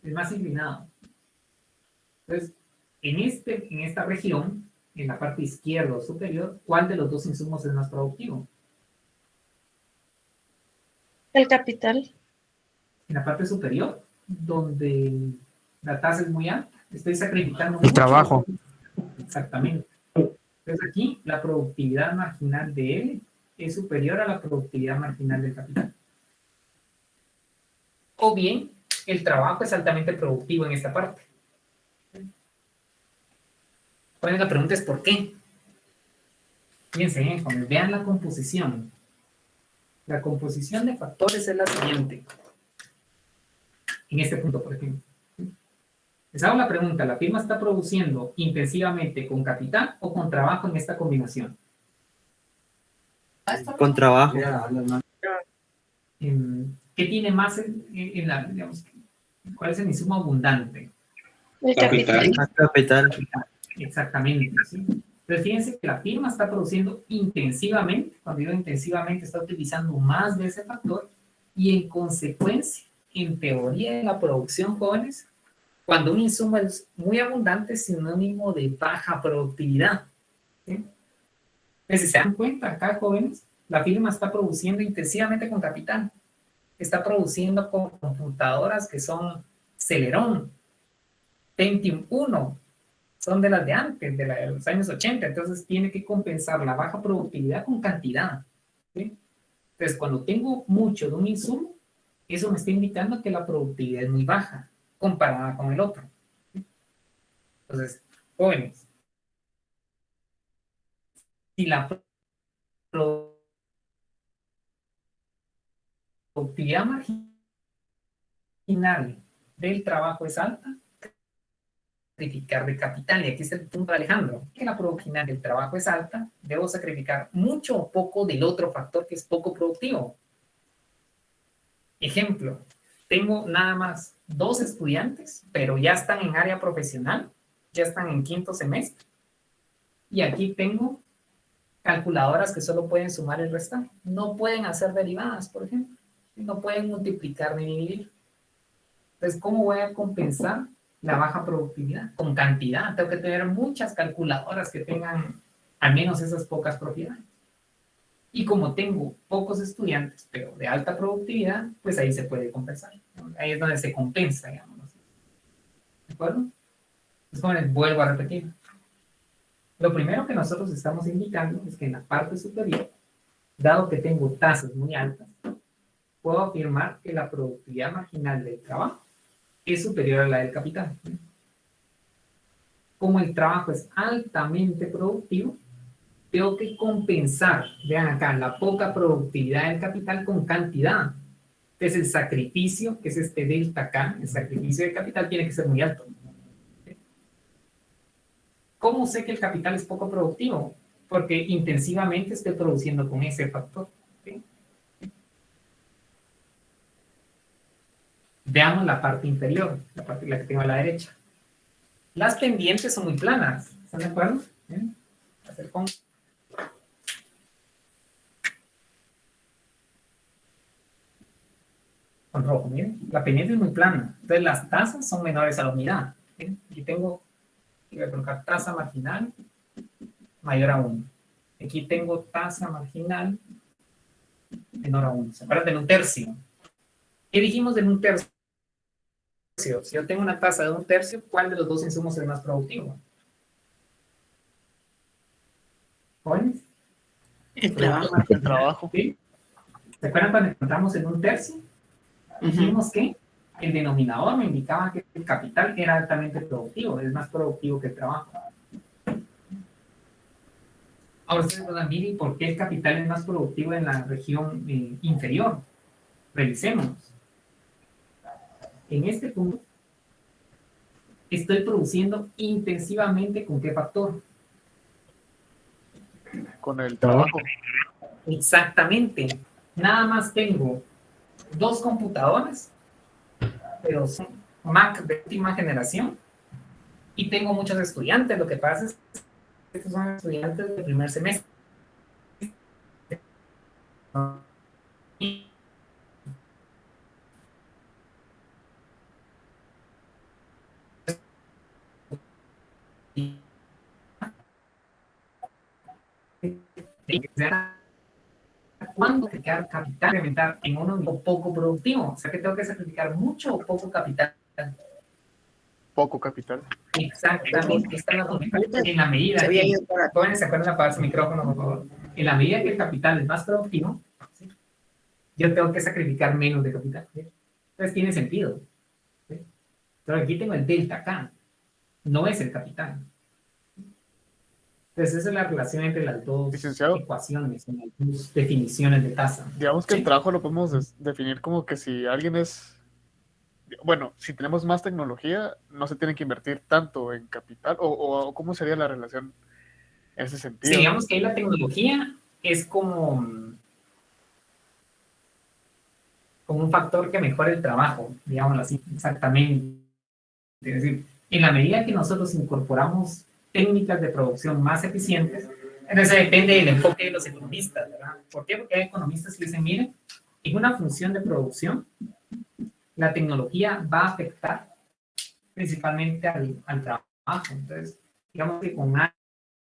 Es más inclinado. Entonces, en esta región, en la parte izquierda o superior, ¿cuál de los dos insumos es más productivo? El capital. En la parte superior, donde la tasa es muy alta, estoy sacrificando El mucho. trabajo. Exactamente. Entonces aquí la productividad marginal de L es superior a la productividad marginal del capital. O bien, el trabajo es altamente productivo en esta parte. Bueno, la pregunta es ¿por qué? Fíjense, cuando vean la composición de factores es la siguiente. En este punto, por ejemplo. Les hago la pregunta, ¿la firma está produciendo intensivamente con capital o con trabajo en esta combinación? Con trabajo. ¿Qué tiene más en la, digamos, cuál es el insumo abundante? El capital. Capital. Exactamente, ¿sí? Entonces fíjense que la firma está produciendo intensivamente, cuando digo intensivamente está utilizando más de ese factor y en consecuencia, en teoría de la producción, jóvenes, cuando un insumo es muy abundante es sinónimo de baja productividad, ¿sí? Entonces, si se dan cuenta acá, jóvenes, la firma está produciendo intensivamente con capital, está produciendo con computadoras que son Celeron, Pentium 1, son de las de antes, de los años 80, entonces tiene que compensar la baja productividad con cantidad, ¿sí? Entonces, cuando tengo mucho de un insumo, eso me está indicando que la productividad es muy baja comparada con el otro. Entonces, jóvenes, si la productividad marginal del trabajo es alta, sacrificar de capital, y aquí está el punto de Alejandro, que la productividad del trabajo es alta, debo sacrificar mucho o poco del otro factor que es poco productivo. Ejemplo, tengo nada más 2 estudiantes, pero ya están en área profesional, ya están en 5º semestre, y aquí tengo calculadoras que solo pueden sumar y restar, no pueden hacer derivadas, por ejemplo, no pueden multiplicar ni dividir. Entonces, ¿cómo voy a compensar la baja productividad? Con cantidad, tengo que tener muchas calculadoras que tengan al menos esas pocas propiedades. Y como tengo pocos estudiantes, pero de alta productividad, pues ahí se puede compensar. Ahí es donde se compensa, digamos. ¿De acuerdo? Entonces, vuelvo a repetir. Lo primero que nosotros estamos indicando es que en la parte superior, dado que tengo tasas muy altas, puedo afirmar que la productividad marginal del trabajo es superior a la del capital. Como el trabajo es altamente productivo, tengo que compensar, vean acá, la poca productividad del capital con cantidad, que es el sacrificio, que es este delta K, el sacrificio del capital tiene que ser muy alto. ¿Cómo sé que el capital es poco productivo? Porque intensivamente estoy produciendo con ese factor. ¿Sí? Veamos la parte inferior, la parte la que tengo a la derecha. Las pendientes son muy planas, ¿están de acuerdo? Hacer con rojo, miren, la pendiente es muy plana, entonces las tasas son menores a la unidad. ¿Sí? Aquí tengo, voy a colocar tasa marginal mayor a 1. Aquí tengo tasa marginal menor a 1. ¿Se acuerdan del 1/3? ¿Qué dijimos del 1/3? Si yo tengo una tasa de 1/3, ¿cuál de los dos insumos es más productivo? ¿Jóvenes? El trabajo. El trabajo. ¿Sí? ¿Se acuerdan cuando encontramos el 1/3? Dijimos que el denominador me indicaba que el capital era altamente productivo, es más productivo que el trabajo. Ahora ustedes van a ver por qué el capital es más productivo en la región inferior. Revisemos. En este punto, estoy produciendo intensivamente ¿con qué factor? Con el trabajo. Exactamente. Nada más tengo 2 computadoras, pero son Mac de última generación, y tengo muchos estudiantes. Lo que pasa es que estos son estudiantes del primer semestre. ¿Cuándo sacrificar capital incrementar en uno poco productivo? O sea que tengo que sacrificar mucho o poco capital. Poco capital. Exactamente. En la medida que, jóvenes, se acuerdan de apagar su micrófono, por favor. En la medida que el capital es más productivo, ¿sí?, yo tengo que sacrificar menos de capital, ¿sí? Entonces tiene sentido, ¿sí? Pero aquí tengo el delta acá, no es el capital. Entonces esa es la relación entre las dos ecuaciones, las dos definiciones de tasa. Digamos que el trabajo lo podemos definir como que si alguien es, bueno, si tenemos más tecnología, no se tiene que invertir tanto en capital, o ¿cómo sería la relación en ese sentido? Sí, digamos que ahí la tecnología es como un factor que mejora el trabajo, digámoslo así, exactamente. Es decir, en la medida que nosotros incorporamos técnicas de producción más eficientes, entonces depende del enfoque de los economistas, ¿verdad? ¿Por qué? Porque hay economistas que dicen, miren, en una función de producción, la tecnología va a afectar principalmente al trabajo. Entonces, digamos que con A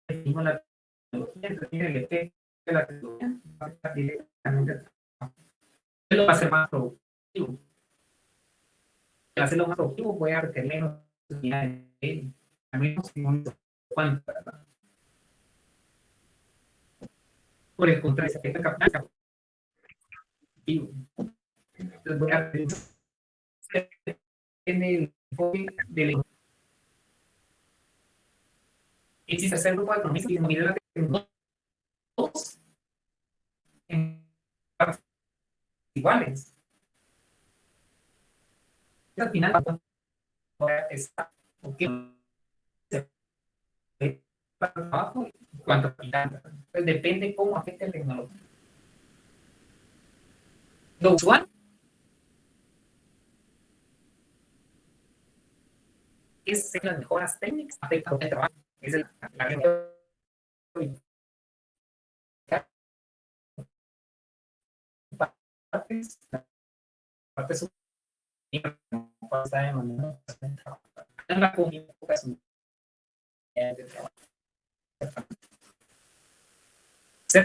definimos la tecnología, entonces el efecto de la tecnología va a afectar directamente al trabajo. Lo va a hacer más productivo. Al hacerlo más productivo voy a requerir menos unidades de él. Al menos cuánto, ¿verdad? Por el contrario, ese efecto capital. Entonces voy a en el enfoque del existe ese grupo de economistas que miden la tecnología en partes iguales. Al final está para el trabajo y cuánto capital. Pues depende cómo afecta la tecnología. Lo usual es las mejoras técnicas afectan el trabajo. Es la parte superior está de manera en la comunicación de trabajo. ¿Sí?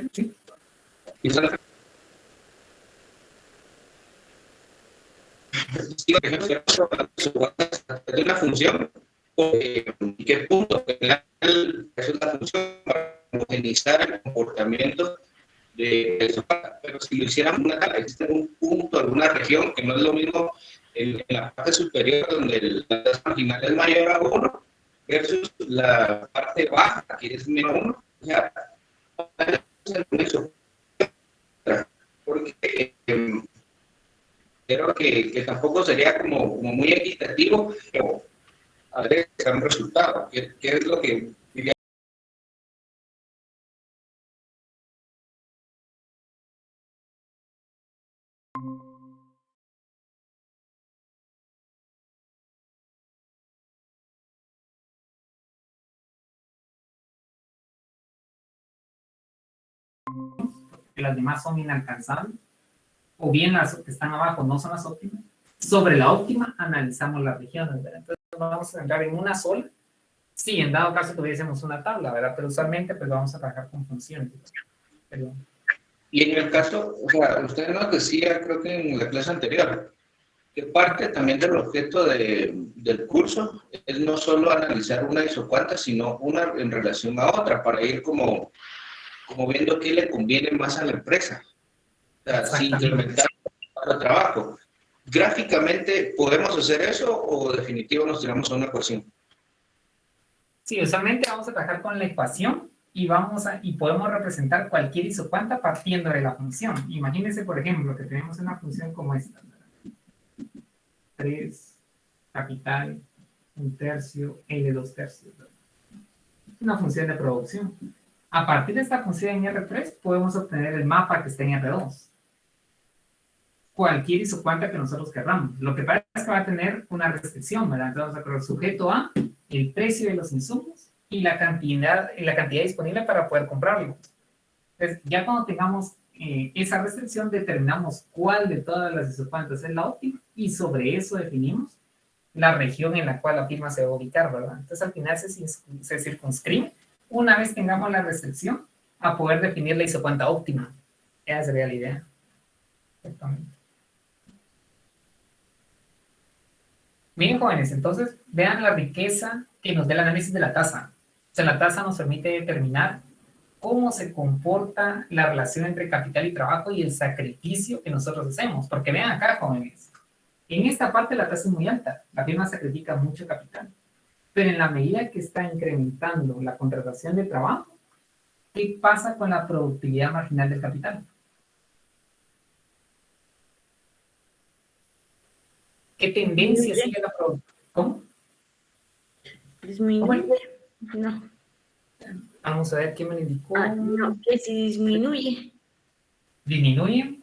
Sí, por ejemplo, de una función, ¿y qué punto es la función para homogeneizar el comportamiento de eso? Pero si lo hiciéramos una tabla, existe un punto, alguna región, que no es lo mismo en la parte superior, donde la tasa marginal es mayor a 1, versus la parte baja, que es menos 1. O sea, porque creo que tampoco sería como muy equitativo, pero a ver, un resultado. ¿Qué es lo que diría? Que las demás son inalcanzables, o bien las que están abajo no son las óptimas. Sobre la óptima analizamos las regiones, ¿verdad? Entonces vamos a entrar en una sola. Sí, en dado caso tuviésemos una tabla, ¿verdad? Pero usualmente pues vamos a trabajar con funciones. Pero... Y en el caso, o sea, usted nos decía, creo que en la clase anterior, que parte también del objeto del curso es no solo analizar una isocuanta, sino una en relación a otra, para ir como viendo qué le conviene más a la empresa. O sea, sin incrementar el trabajo. ¿Gráficamente podemos hacer eso o definitivo nos tiramos a una ecuación? Sí, usualmente vamos a trabajar con la ecuación y podemos representar cualquier isocuanta partiendo de la función. Imagínense, por ejemplo, que tenemos una función como esta. 3, capital, 1/3, L 2/3. Una función de producción. A partir de esta función en R3 podemos obtener el mapa que está en R2. cualquier isopanta que nosotros querramos. Lo que pasa es que va a tener una restricción, ¿verdad? Entonces vamos a correr sujeto a el precio de los insumos y la cantidad disponible para poder comprarlo. Entonces, ya cuando tengamos esa restricción, determinamos cuál de todas las isopantas es la óptima y sobre eso definimos la región en la cual la firma se va a ubicar, ¿verdad? Entonces, al final se circunscribe, una vez tengamos la restricción, a poder definir la isopanta óptima. Esa sería la idea. Exactamente. Bien, jóvenes, entonces vean la riqueza que nos da el análisis de la tasa. O sea, la tasa nos permite determinar cómo se comporta la relación entre capital y trabajo y el sacrificio que nosotros hacemos. Porque vean acá, jóvenes, en esta parte la tasa es muy alta, la firma sacrifica mucho capital. Pero en la medida que está incrementando la contratación de trabajo, ¿qué pasa con la productividad marginal del capital? ¿Qué tendencia sigue la productividad? ¿Cómo? Disminuye. No. Vamos a ver qué me lo indicó. No, que si disminuye. ¿Disminuye?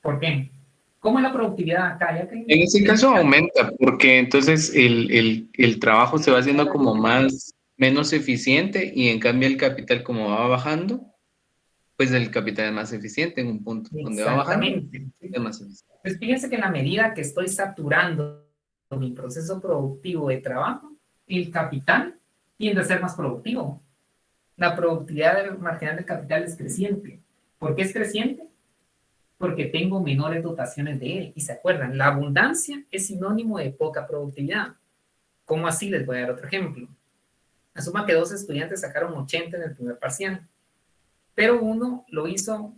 ¿Por qué? ¿Cómo es la productividad acá? ¿Ya que... En ese caso aumenta, porque entonces el trabajo se va haciendo como menos eficiente y en cambio el capital como va bajando, pues el capital es más eficiente en un punto. Donde va bajando, es más eficiente. Pues fíjense que en la medida que estoy saturando mi proceso productivo de trabajo, el capital tiende a ser más productivo. La productividad marginal del capital es creciente. ¿Por qué es creciente? Porque tengo menores dotaciones de él. Y se acuerdan, la abundancia es sinónimo de poca productividad. ¿Cómo así? Les voy a dar otro ejemplo. Asuma que 2 estudiantes sacaron 80 en el primer parcial, pero uno lo hizo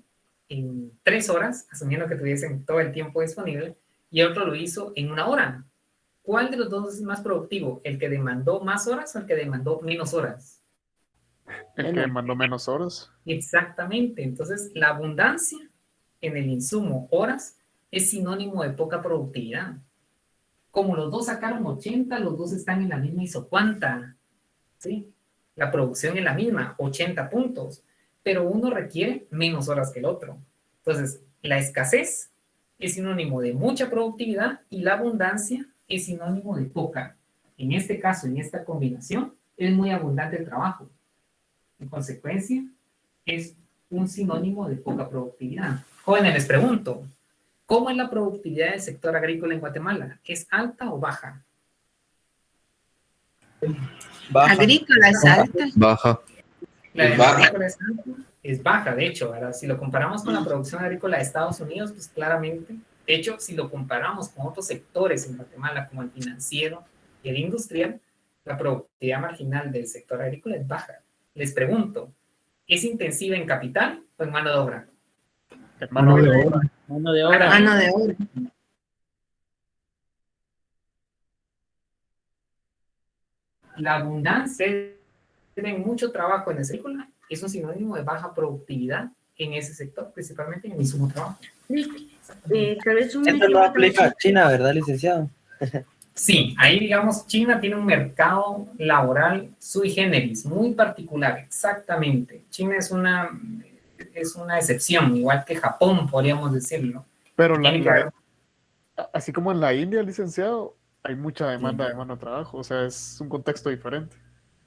en 3 horas, asumiendo que tuviesen todo el tiempo disponible, y el otro lo hizo en 1 hora. ¿Cuál de los dos es más productivo? ¿El que demandó más horas o el que demandó menos horas? El que demandó menos horas. Exactamente. Entonces, la abundancia en el insumo horas es sinónimo de poca productividad. Como los dos sacaron 80, los dos están en la misma isocuanta, ¿sí? La producción es la misma, 80 puntos, pero uno requiere menos horas que el otro. Entonces, la escasez es sinónimo de mucha productividad y la abundancia es sinónimo de poca. En este caso, en esta combinación, es muy abundante el trabajo. En consecuencia, es un sinónimo de poca productividad. Jóvenes, les pregunto, ¿cómo es la productividad del sector agrícola en Guatemala? ¿Es alta o baja? Baja. Agrícola es alta. Baja. La de agrícola es baja, de hecho, ¿verdad? Si lo comparamos con la producción agrícola de Estados Unidos, pues claramente, de hecho, si lo comparamos con otros sectores en Guatemala, como el financiero y el industrial, la productividad marginal del sector agrícola es baja. Les pregunto, ¿es intensiva en capital o en mano de obra? Mano de obra. Mano de obra. Mano de obra. La abundancia de mucho trabajo en el agrícola es un sinónimo de baja productividad en ese sector, principalmente en el insumo trabajo. Tal vez Esto no aplica a China, ¿verdad, licenciado? Sí, ahí digamos China tiene un mercado laboral sui generis, muy particular, exactamente. China es una excepción, igual que Japón, podríamos decirlo. Pero así como en la India, licenciado, hay mucha demanda de mano de trabajo, o sea, es un contexto diferente.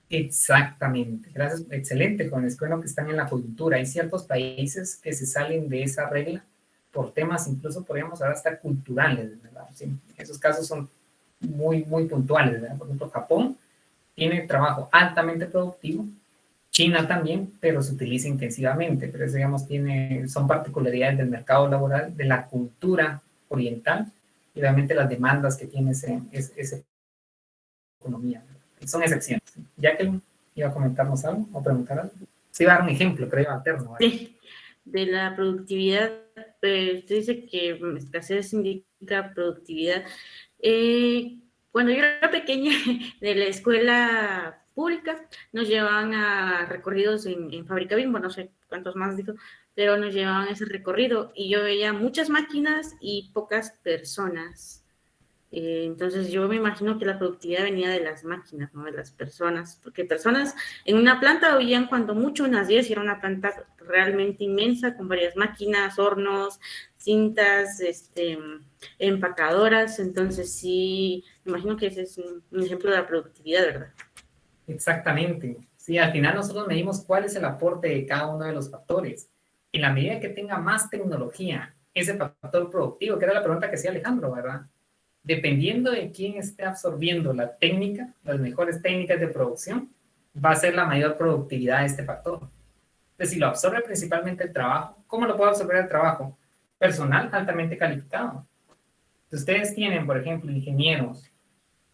Exactamente, gracias, excelente, con es bueno que están en la coyuntura. Hay ciertos países que se salen de esa regla por temas, incluso podríamos hablar hasta culturales, ¿verdad? Sí, esos casos son muy, muy puntuales, ¿verdad? Por ejemplo, Japón tiene trabajo altamente productivo, China también, pero se utiliza intensivamente, pero eso, digamos, son particularidades del mercado laboral, de la cultura oriental, y realmente las demandas que tiene esa economía. Son excepciones. Jacqueline, ¿iba a comentarnos algo o preguntar algo? Sí, iba a dar un ejemplo, creo, alterno. ¿Vale? Sí, de la productividad, usted dice que escasez indica productividad. Cuando yo era pequeña, de la escuela pública, nos llevaban a recorridos en Fábrica Bimbo, no sé cuántos más dijo, pero nos llevaban a ese recorrido y yo veía muchas máquinas y pocas personas. Entonces yo me imagino que la productividad venía de las máquinas, no de las personas, porque personas en una planta habían cuando mucho unas 10 y era una planta realmente inmensa con varias máquinas, hornos, cintas, empacadoras, entonces sí, me imagino que ese es un ejemplo de la productividad, ¿verdad? Exactamente. Sí, al final nosotros medimos cuál es el aporte de cada uno de los factores. En la medida que tenga más tecnología, ese factor productivo, que era la pregunta que hacía Alejandro, ¿verdad? Dependiendo de quién esté absorbiendo la técnica, las mejores técnicas de producción, va a ser la mayor productividad de este factor. Entonces, si lo absorbe principalmente el trabajo, ¿cómo lo puede absorber el trabajo? Personal altamente calificado. Si ustedes tienen, por ejemplo, ingenieros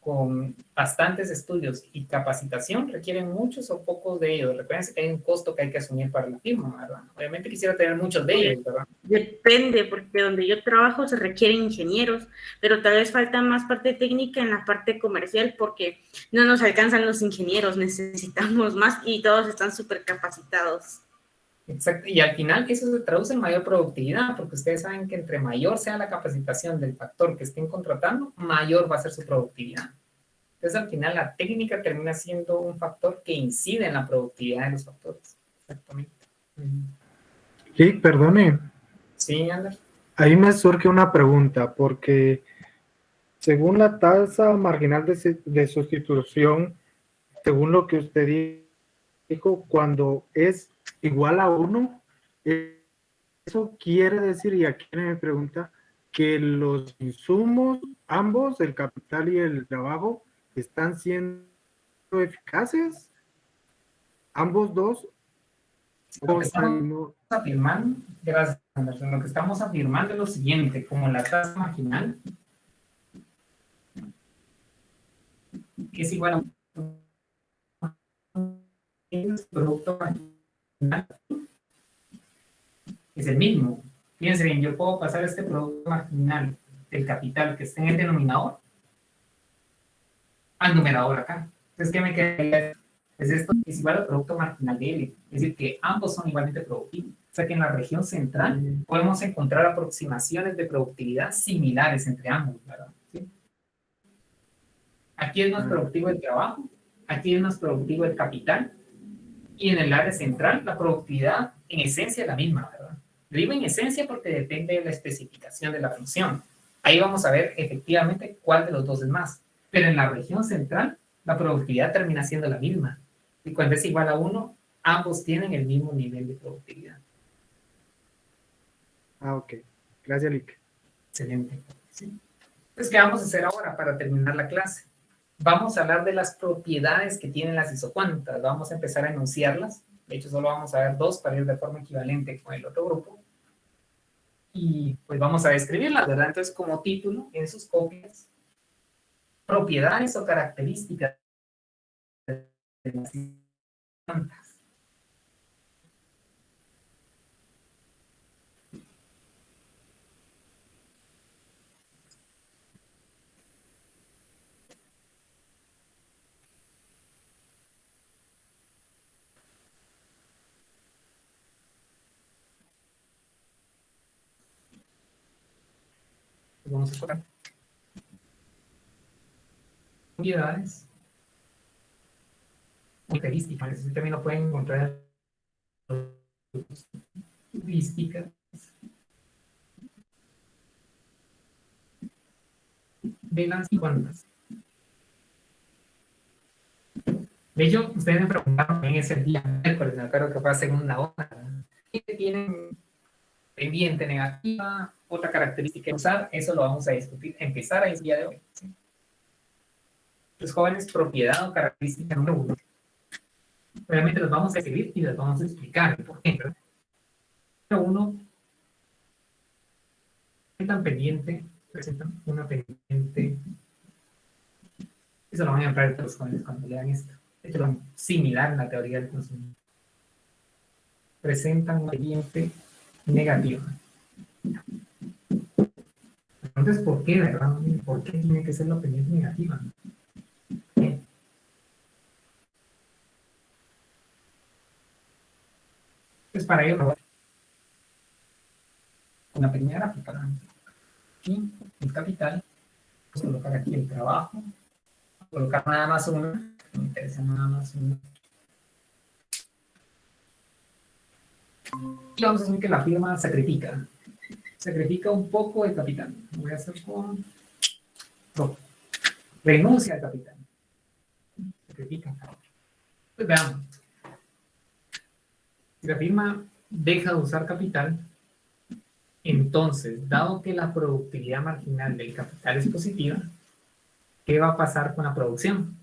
con bastantes estudios y capacitación, requieren muchos o pocos de ellos. Recuerden que hay un costo que hay que asumir para la firma, ¿verdad? Obviamente quisiera tener muchos de ellos, ¿verdad? Depende, porque donde yo trabajo se requieren ingenieros, pero tal vez falta más parte técnica en la parte comercial porque no nos alcanzan los ingenieros, necesitamos más y todos están súper capacitados. Exacto, y al final eso se traduce en mayor productividad, porque ustedes saben que entre mayor sea la capacitación del factor que estén contratando, mayor va a ser su productividad. Entonces al final la técnica termina siendo un factor que incide en la productividad de los factores. Exactamente. Sí, perdone. Sí, Ander. Ahí me surge una pregunta, porque según la tasa marginal de sustitución, según lo que usted dijo, cuando es igual a 1, eso quiere decir, y aquí me pregunta, que los insumos, ambos, el capital y el trabajo, están siendo eficaces, ambos dos. Lo que estamos afirmando, gracias, Anderson, lo que estamos afirmando es lo siguiente, como la tasa marginal es igual a el producto marginal es el mismo. Fíjense bien, yo puedo pasar este producto marginal del capital que está en el denominador al numerador acá. Entonces, ¿qué me queda? Pues esto es igual al producto marginal de L. Es decir, que ambos son igualmente productivos. O sea que en la región central podemos encontrar aproximaciones de productividad similares entre ambos, ¿verdad? ¿Sí? Aquí es más productivo el trabajo, aquí es más productivo el capital, y en el área central la productividad en esencia es la misma, ¿verdad? Digo en esencia porque depende de la especificación de la función. Ahí vamos a ver efectivamente cuál de los dos es más. Pero en la región central la productividad termina siendo la misma. Y cuando es igual a 1, ambos tienen el mismo nivel de productividad. Ok. Gracias, Lick. Excelente. ¿Sí? Entonces, ¿qué vamos a hacer ahora para terminar la clase? Vamos a hablar de las propiedades que tienen las isocuantas. Vamos a empezar a enunciarlas. De hecho, solo vamos a ver 2 para ir de forma equivalente con el otro grupo. Y pues vamos a describirlas, ¿verdad? Entonces, como título, en sus copias, propiedades o características de las isocuantas. Vamos a colocar propiedades, características. Eso también lo pueden encontrar en estadísticas de las isocuantas. De hecho, ustedes me preguntaron en ese día, miércoles, me acuerdo que fue a segunda hora, ¿qué tienen pendiente negativa? Otra característica que usar, eso lo vamos a discutir, empezar el día de hoy. ¿Sí? Los jóvenes, propiedad o característica número 1. Obviamente los vamos a escribir y los vamos a explicar. Por ejemplo, número 1, ¿qué tan pendiente? Presentan una pendiente. Eso lo van a emplear los jóvenes cuando lean esto. Es lo similar en la teoría del conocimiento. Presentan una pendiente negativa. Entonces, ¿por qué, verdad? ¿Por qué tiene que ser la pendiente negativa? Pues para ello, una pequeña gráfica. Aquí, el capital Vamos a colocar aquí el trabajo. Colocar nada más una. Me interesa nada más una. Y vamos a asumir que la firma sacrifica. Sacrifica un poco el capital. Lo voy a hacer con... No. Renuncia al capital. Sacrifica. Pues veamos. Si la firma deja de usar capital, entonces, dado que la productividad marginal del capital es positiva, ¿qué va a pasar con la producción?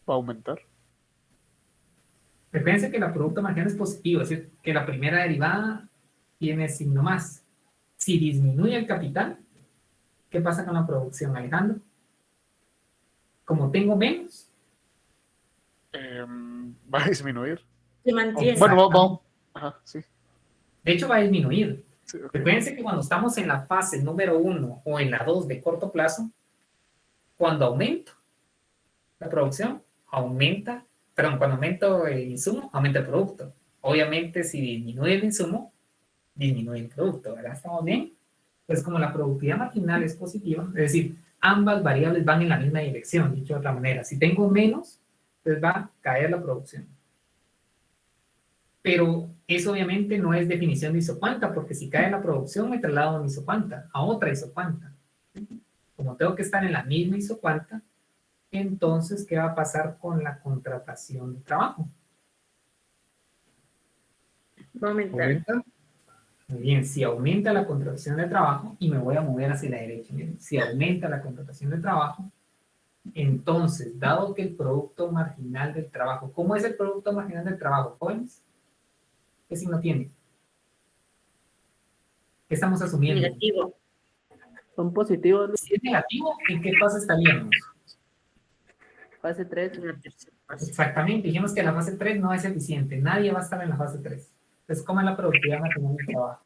¿Va a aumentar? Recuerden que la producto marginal es positivo, es decir, que la primera derivada tiene signo más. Si disminuye el capital, ¿qué pasa con la producción, Alejandro? Como tengo menos. Va a disminuir. Se mantiene. Bueno, vamos. Ajá, sí. De hecho, va a disminuir. Sí, okay. Recuerden que cuando estamos en la fase número 1 o en la 2 de corto plazo, cuando aumento la producción, cuando aumento el insumo, aumenta el producto. Obviamente, si disminuye el insumo, disminuye el producto, ¿verdad? ¿Estamos bien? Pues como la productividad marginal es positiva, es decir, ambas variables van en la misma dirección, dicho de otra manera. Si tengo menos, pues va a caer la producción. Pero eso obviamente no es definición de isocuanta, porque si cae la producción me traslado a una isocuanta, a otra isocuanta. Como tengo que estar en la misma isocuanta, entonces, ¿qué va a pasar con la contratación de trabajo? Va a aumentar. Muy bien, si aumenta la contratación de trabajo, y me voy a mover hacia la derecha, miren, si aumenta la contratación de trabajo, entonces, dado que el producto marginal del trabajo, ¿cómo es el producto marginal del trabajo, jóvenes? ¿Qué signo tiene? ¿Qué estamos asumiendo? Negativo. Son positivos. Si es negativo, ¿en qué fase estaríamos? Fase 3. Exactamente, dijimos que la fase 3 no es eficiente, nadie va a estar en la fase 3. Entonces, ¿cómo es la productividad marginal del trabajo?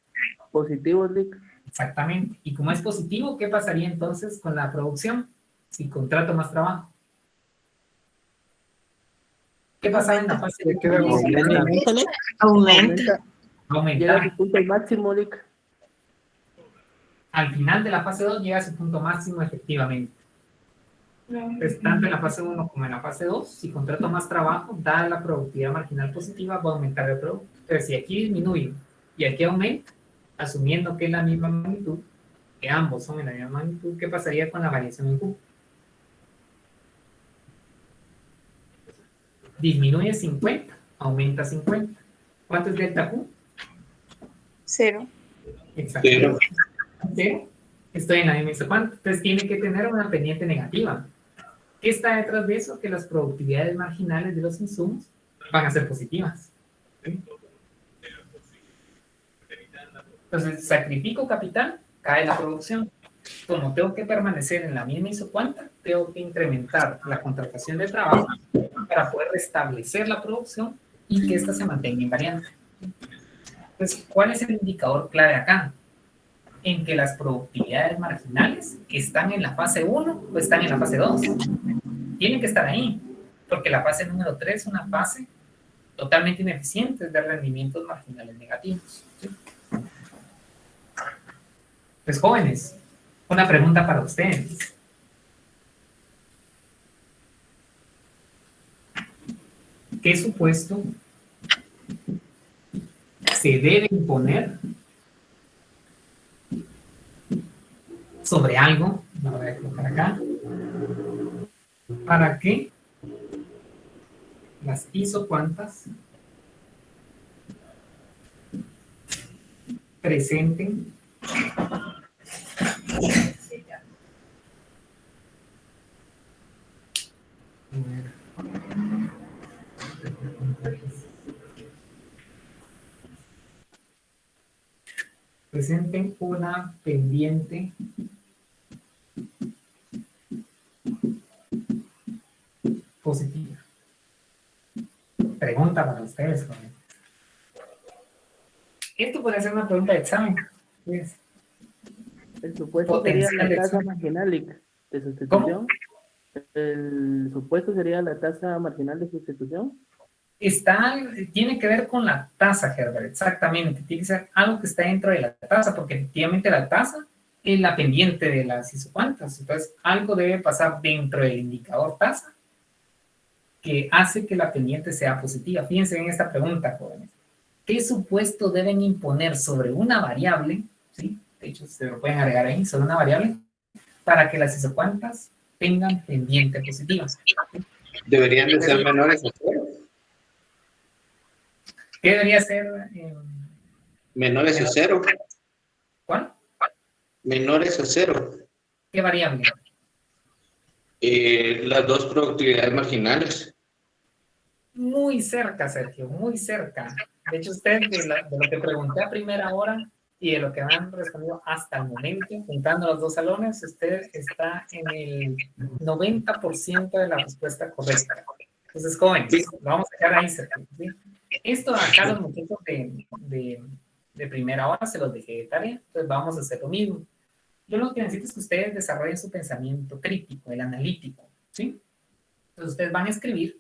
Positivo, Lick. Exactamente, y como es positivo, ¿qué pasaría entonces con la producción si contrato más trabajo? ¿Qué pasa en la fase 3? Aumenta. Llega a su punto máximo, Lick. Al final de la fase 2 llega a su punto máximo efectivamente. Pues, tanto en la fase 1 como en la fase 2, si contrato más trabajo, dada la productividad marginal positiva, va a aumentar el producto. Pero si aquí disminuye y aquí aumenta, asumiendo que es la misma magnitud, que ambos son en la misma magnitud, ¿qué pasaría con la variación en Q? Disminuye 50, aumenta 50. ¿Cuánto es delta Q? 0. Exacto. 0. Estoy en la misma isocuanta. Entonces tiene que tener una pendiente negativa. ¿Qué está detrás de eso? Que las productividades marginales de los insumos van a ser positivas. ¿Sí? Entonces, sacrifico capital, cae la producción. Como tengo que permanecer en la misma isocuanta, tengo que incrementar la contratación de trabajo para poder restablecer la producción y que ésta se mantenga invariante. Entonces, ¿cuál es el indicador clave acá? En que las productividades marginales están en la fase 1 o están en la fase 2. Tienen que estar ahí, porque la fase número 3 es una fase totalmente ineficiente de rendimientos marginales negativos. ¿Sí? Pues jóvenes, una pregunta para ustedes. ¿Qué supuesto se debe imponer sobre algo? Lo voy a colocar acá. ¿Para que las isocuantas presenten una pendiente positiva? Pregunta para ustedes, jóvenes. Esto puede ser una pregunta de examen. Pues, el supuesto sería la tasa marginal de sustitución. El supuesto sería la tasa marginal de sustitución. Tiene que ver con la tasa, Herbert, exactamente. Tiene que ser algo que está dentro de la tasa, porque efectivamente la tasa en la pendiente de las isocuantas. Entonces, algo debe pasar dentro del indicador tasa que hace que la pendiente sea positiva. Fíjense en esta pregunta, jóvenes. ¿Qué supuesto deben imponer sobre una variable? ¿Sí? De hecho, se lo pueden agregar ahí, sobre una variable, para que las isocuantas tengan pendiente positiva. Deberían de ser menores a 0. ¿Qué debería ser? Menores a 0. ¿Cuál? Menores a 0. ¿Qué variable? Las dos productividades marginales. Muy cerca, Sergio, muy cerca. De hecho, usted, de lo que pregunté a primera hora y de lo que me han respondido hasta el momento, juntando los dos salones, usted está en el 90% de la respuesta correcta. Entonces, jóvenes, lo vamos a dejar ahí, Sergio, ¿sí? Esto acá los muchachos de primera hora se los dejé de tarea, entonces vamos a hacer lo mismo. Yo lo que necesito es que ustedes desarrollen su pensamiento crítico, el analítico, ¿sí? Entonces ustedes van a escribir,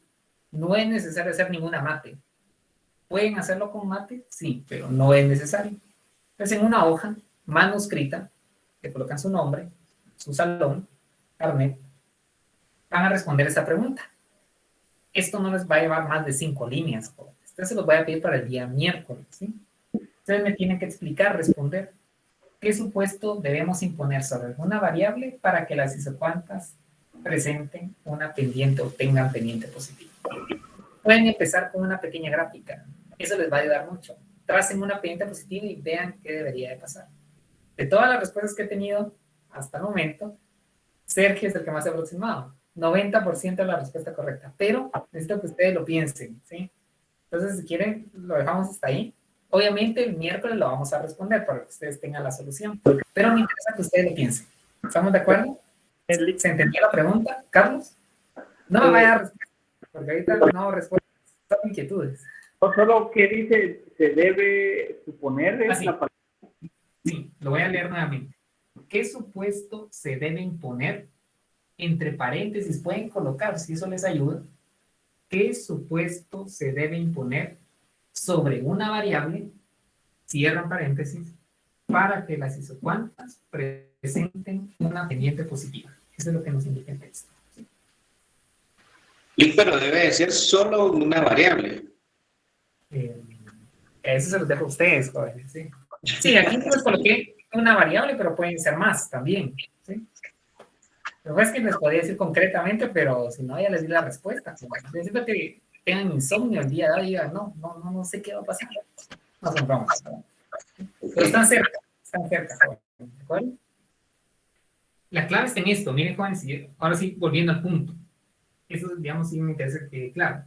no es necesario hacer ninguna mate. ¿Pueden hacerlo con mate? Sí, pero no es necesario. Entonces en una hoja manuscrita, que colocan su nombre, su salón, carnet, van a responder esta pregunta. Esto no les va a llevar más de 5 líneas, jóvenes. Entonces se los voy a pedir para el día miércoles, ¿sí? Ustedes me tienen que explicar, responder. ¿Qué supuesto debemos imponer sobre una variable para que las isocuantas presenten una pendiente o tengan pendiente positiva? Pueden empezar con una pequeña gráfica. Eso les va a ayudar mucho. Tracen una pendiente positiva y vean qué debería de pasar. De todas las respuestas que he tenido hasta el momento, Sergio es el que más se ha aproximado. 90% de la respuesta correcta. Pero necesito que ustedes lo piensen, ¿sí? Entonces, si quieren, lo dejamos hasta ahí. Obviamente, el miércoles lo vamos a responder para que ustedes tengan la solución. Pero me interesa que ustedes lo piensen. ¿Estamos de acuerdo? ¿Se entendió la pregunta, Carlos? No me vaya a responder, porque ahorita no respondo. Son inquietudes. Solo, ¿qué dice? ¿Se debe suponer? Sí, lo voy a leer nuevamente. ¿Qué supuesto se debe imponer? Entre paréntesis pueden colocar, si eso les ayuda. ¿Qué supuesto se debe imponer sobre una variable, cierran paréntesis, para que las isocuantas presenten una pendiente positiva? Eso es lo que nos indica el texto. Y pero debe de ser solo una variable. Eso se los dejo a ustedes, jóvenes, ¿sí? Sí, aquí les coloqué una variable, pero pueden ser más también, ¿sí? Lo que es que les podría decir concretamente, pero si no, ya les di la respuesta. Necesito que tengan insomnio el día de hoy y digan, no sé qué va a pasar. Nos compramos. Pero están cerca, jóvenes, ¿de acuerdo? La clave está en esto, miren, jóvenes, ahora sí, volviendo al punto. Eso, digamos, sí me interesa que quede claro.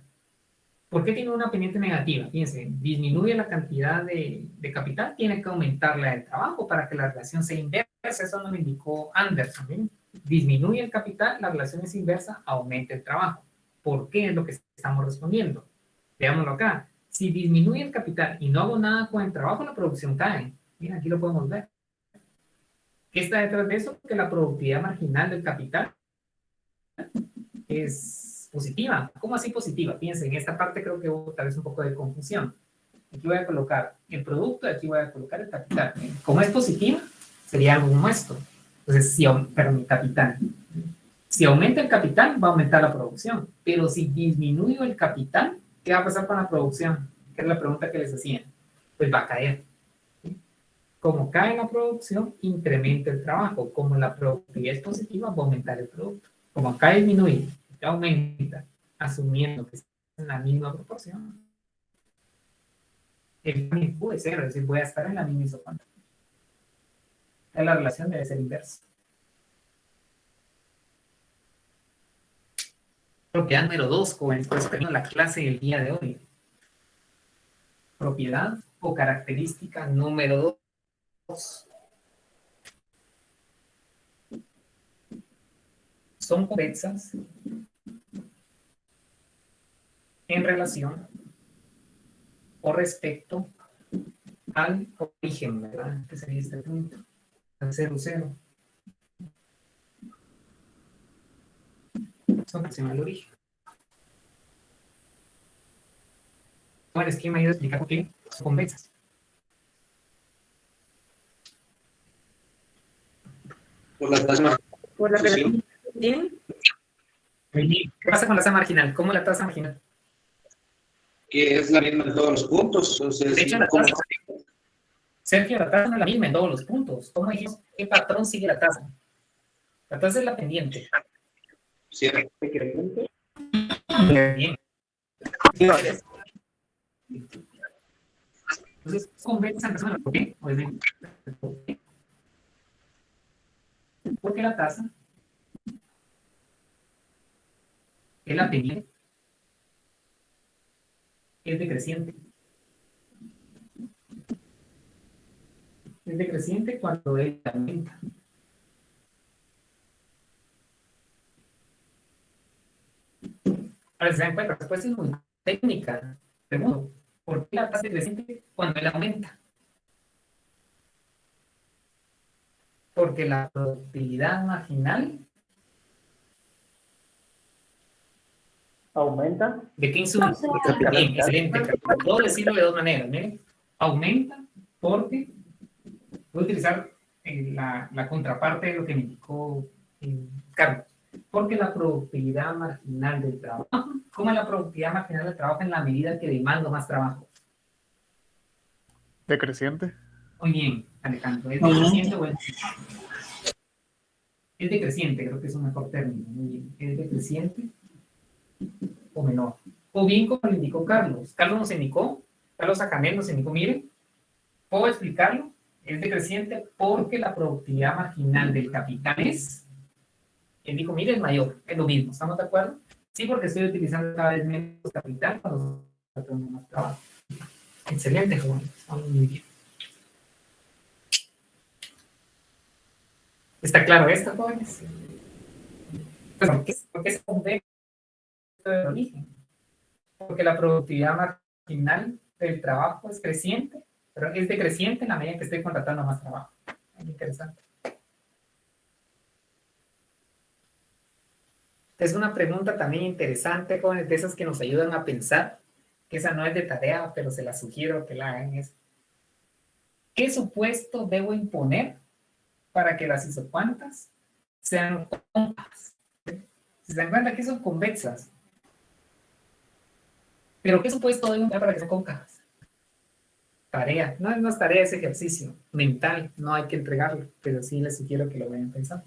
¿Por qué tiene una pendiente negativa? Fíjense, disminuye la cantidad de capital, tiene que aumentar la del trabajo para que la relación sea inversa. Eso nos lo indicó Anderson, ¿bien? Disminuye el capital, la relación es inversa, aumenta el trabajo. ¿Por qué es lo que estamos respondiendo? Veámoslo acá. Si disminuye el capital y no hago nada con el trabajo, la producción cae. Miren, aquí lo podemos ver. ¿Qué está detrás de eso? Que la productividad marginal del capital es positiva. ¿Cómo así positiva? Fíjense, en esta parte creo que hubo tal vez un poco de confusión. Aquí voy a colocar el producto y aquí voy a colocar el capital. Como es positiva, sería algo como esto. Entonces, el capital. Si aumenta el capital, va a aumentar la producción. Pero si disminuye el capital, ¿qué va a pasar con la producción? Que es la pregunta que les hacían. Pues va a caer. ¿Sí? Como cae la producción, incrementa el trabajo. Como la productividad es positiva, va a aumentar el producto. Como acá disminuye, acá aumenta, asumiendo que es en la misma proporción, el Q es cero, es decir, voy a estar en la misma isocuanta. La relación debe ser inversa. Propiedad número 2, jóvenes, por eso tengo la clase del día de hoy. Propiedad o característica número 2. Son convexas en relación o respecto al origen, ¿verdad? Que sería este punto, al 0, 0. Son relación al origen. Bueno, es que me ayuda a explicar por qué son convexas. Por la tasa Por la marginal. relación que tienen. ¿Qué pasa con la tasa marginal? ¿Cómo la tasa marginal? Que es la misma en todos los puntos. Entonces, De hecho, la tasa, Sergio, la tasa no es la misma en todos los puntos. ¿Cómo dijimos? ¿Qué patrón sigue la tasa? La tasa es la pendiente. cierto. Bien. Entonces, convexa en persona, ¿por qué? Porque la tasa es la pendiente, es decreciente. Es decreciente cuando él aumenta. Ahora, si se dan cuenta, la respuesta es muy técnica. Segundo, ¿por qué la tasa es decreciente cuando él aumenta? Porque la productividad marginal ¿Aumenta? ¿de qué insumo? Bien, excelente. Puedo decirlo de dos maneras. Miren, aumenta porque voy a utilizar la contraparte de lo que me indicó Carlos. Porque la productividad marginal del trabajo, ¿cómo es la productividad marginal del trabajo en la medida que demando más trabajo? Decreciente. Muy bien, Alejandro. ¿Es decreciente o es decreciente? Creo que es un mejor término. Muy bien. ¿Es decreciente o menor? O bien, como lo indicó Carlos. Carlos nos indicó, Carlos Acanel nos indicó, miren, ¿puedo explicarlo? Es decreciente porque la productividad marginal del capital es, él dijo, mire, es mayor, es lo mismo, ¿estamos de acuerdo? Sí, porque estoy utilizando cada vez menos capital cuando estoy haciendo más trabajo. Excelente, jóvenes, estamos muy bien. ¿Está claro esto, jóvenes? Pues, ¿por qué se convence del origen? Porque la productividad marginal del trabajo es creciente, pero es decreciente en la medida que estoy contratando más trabajo. Muy interesante. Es una pregunta también interesante, jóvenes, de esas que nos ayudan a pensar, que esa no es de tarea, pero se la sugiero que la hagan. Es, ¿qué supuesto debo imponer para que las isocuantas sean cóncavas? Si se dan cuenta que son convexas, pero ¿qué supuesto debo imponer para que sean cóncavas? Tarea, no es tarea, es ejercicio mental, no hay que entregarlo, pero sí les sugiero que lo vayan pensando.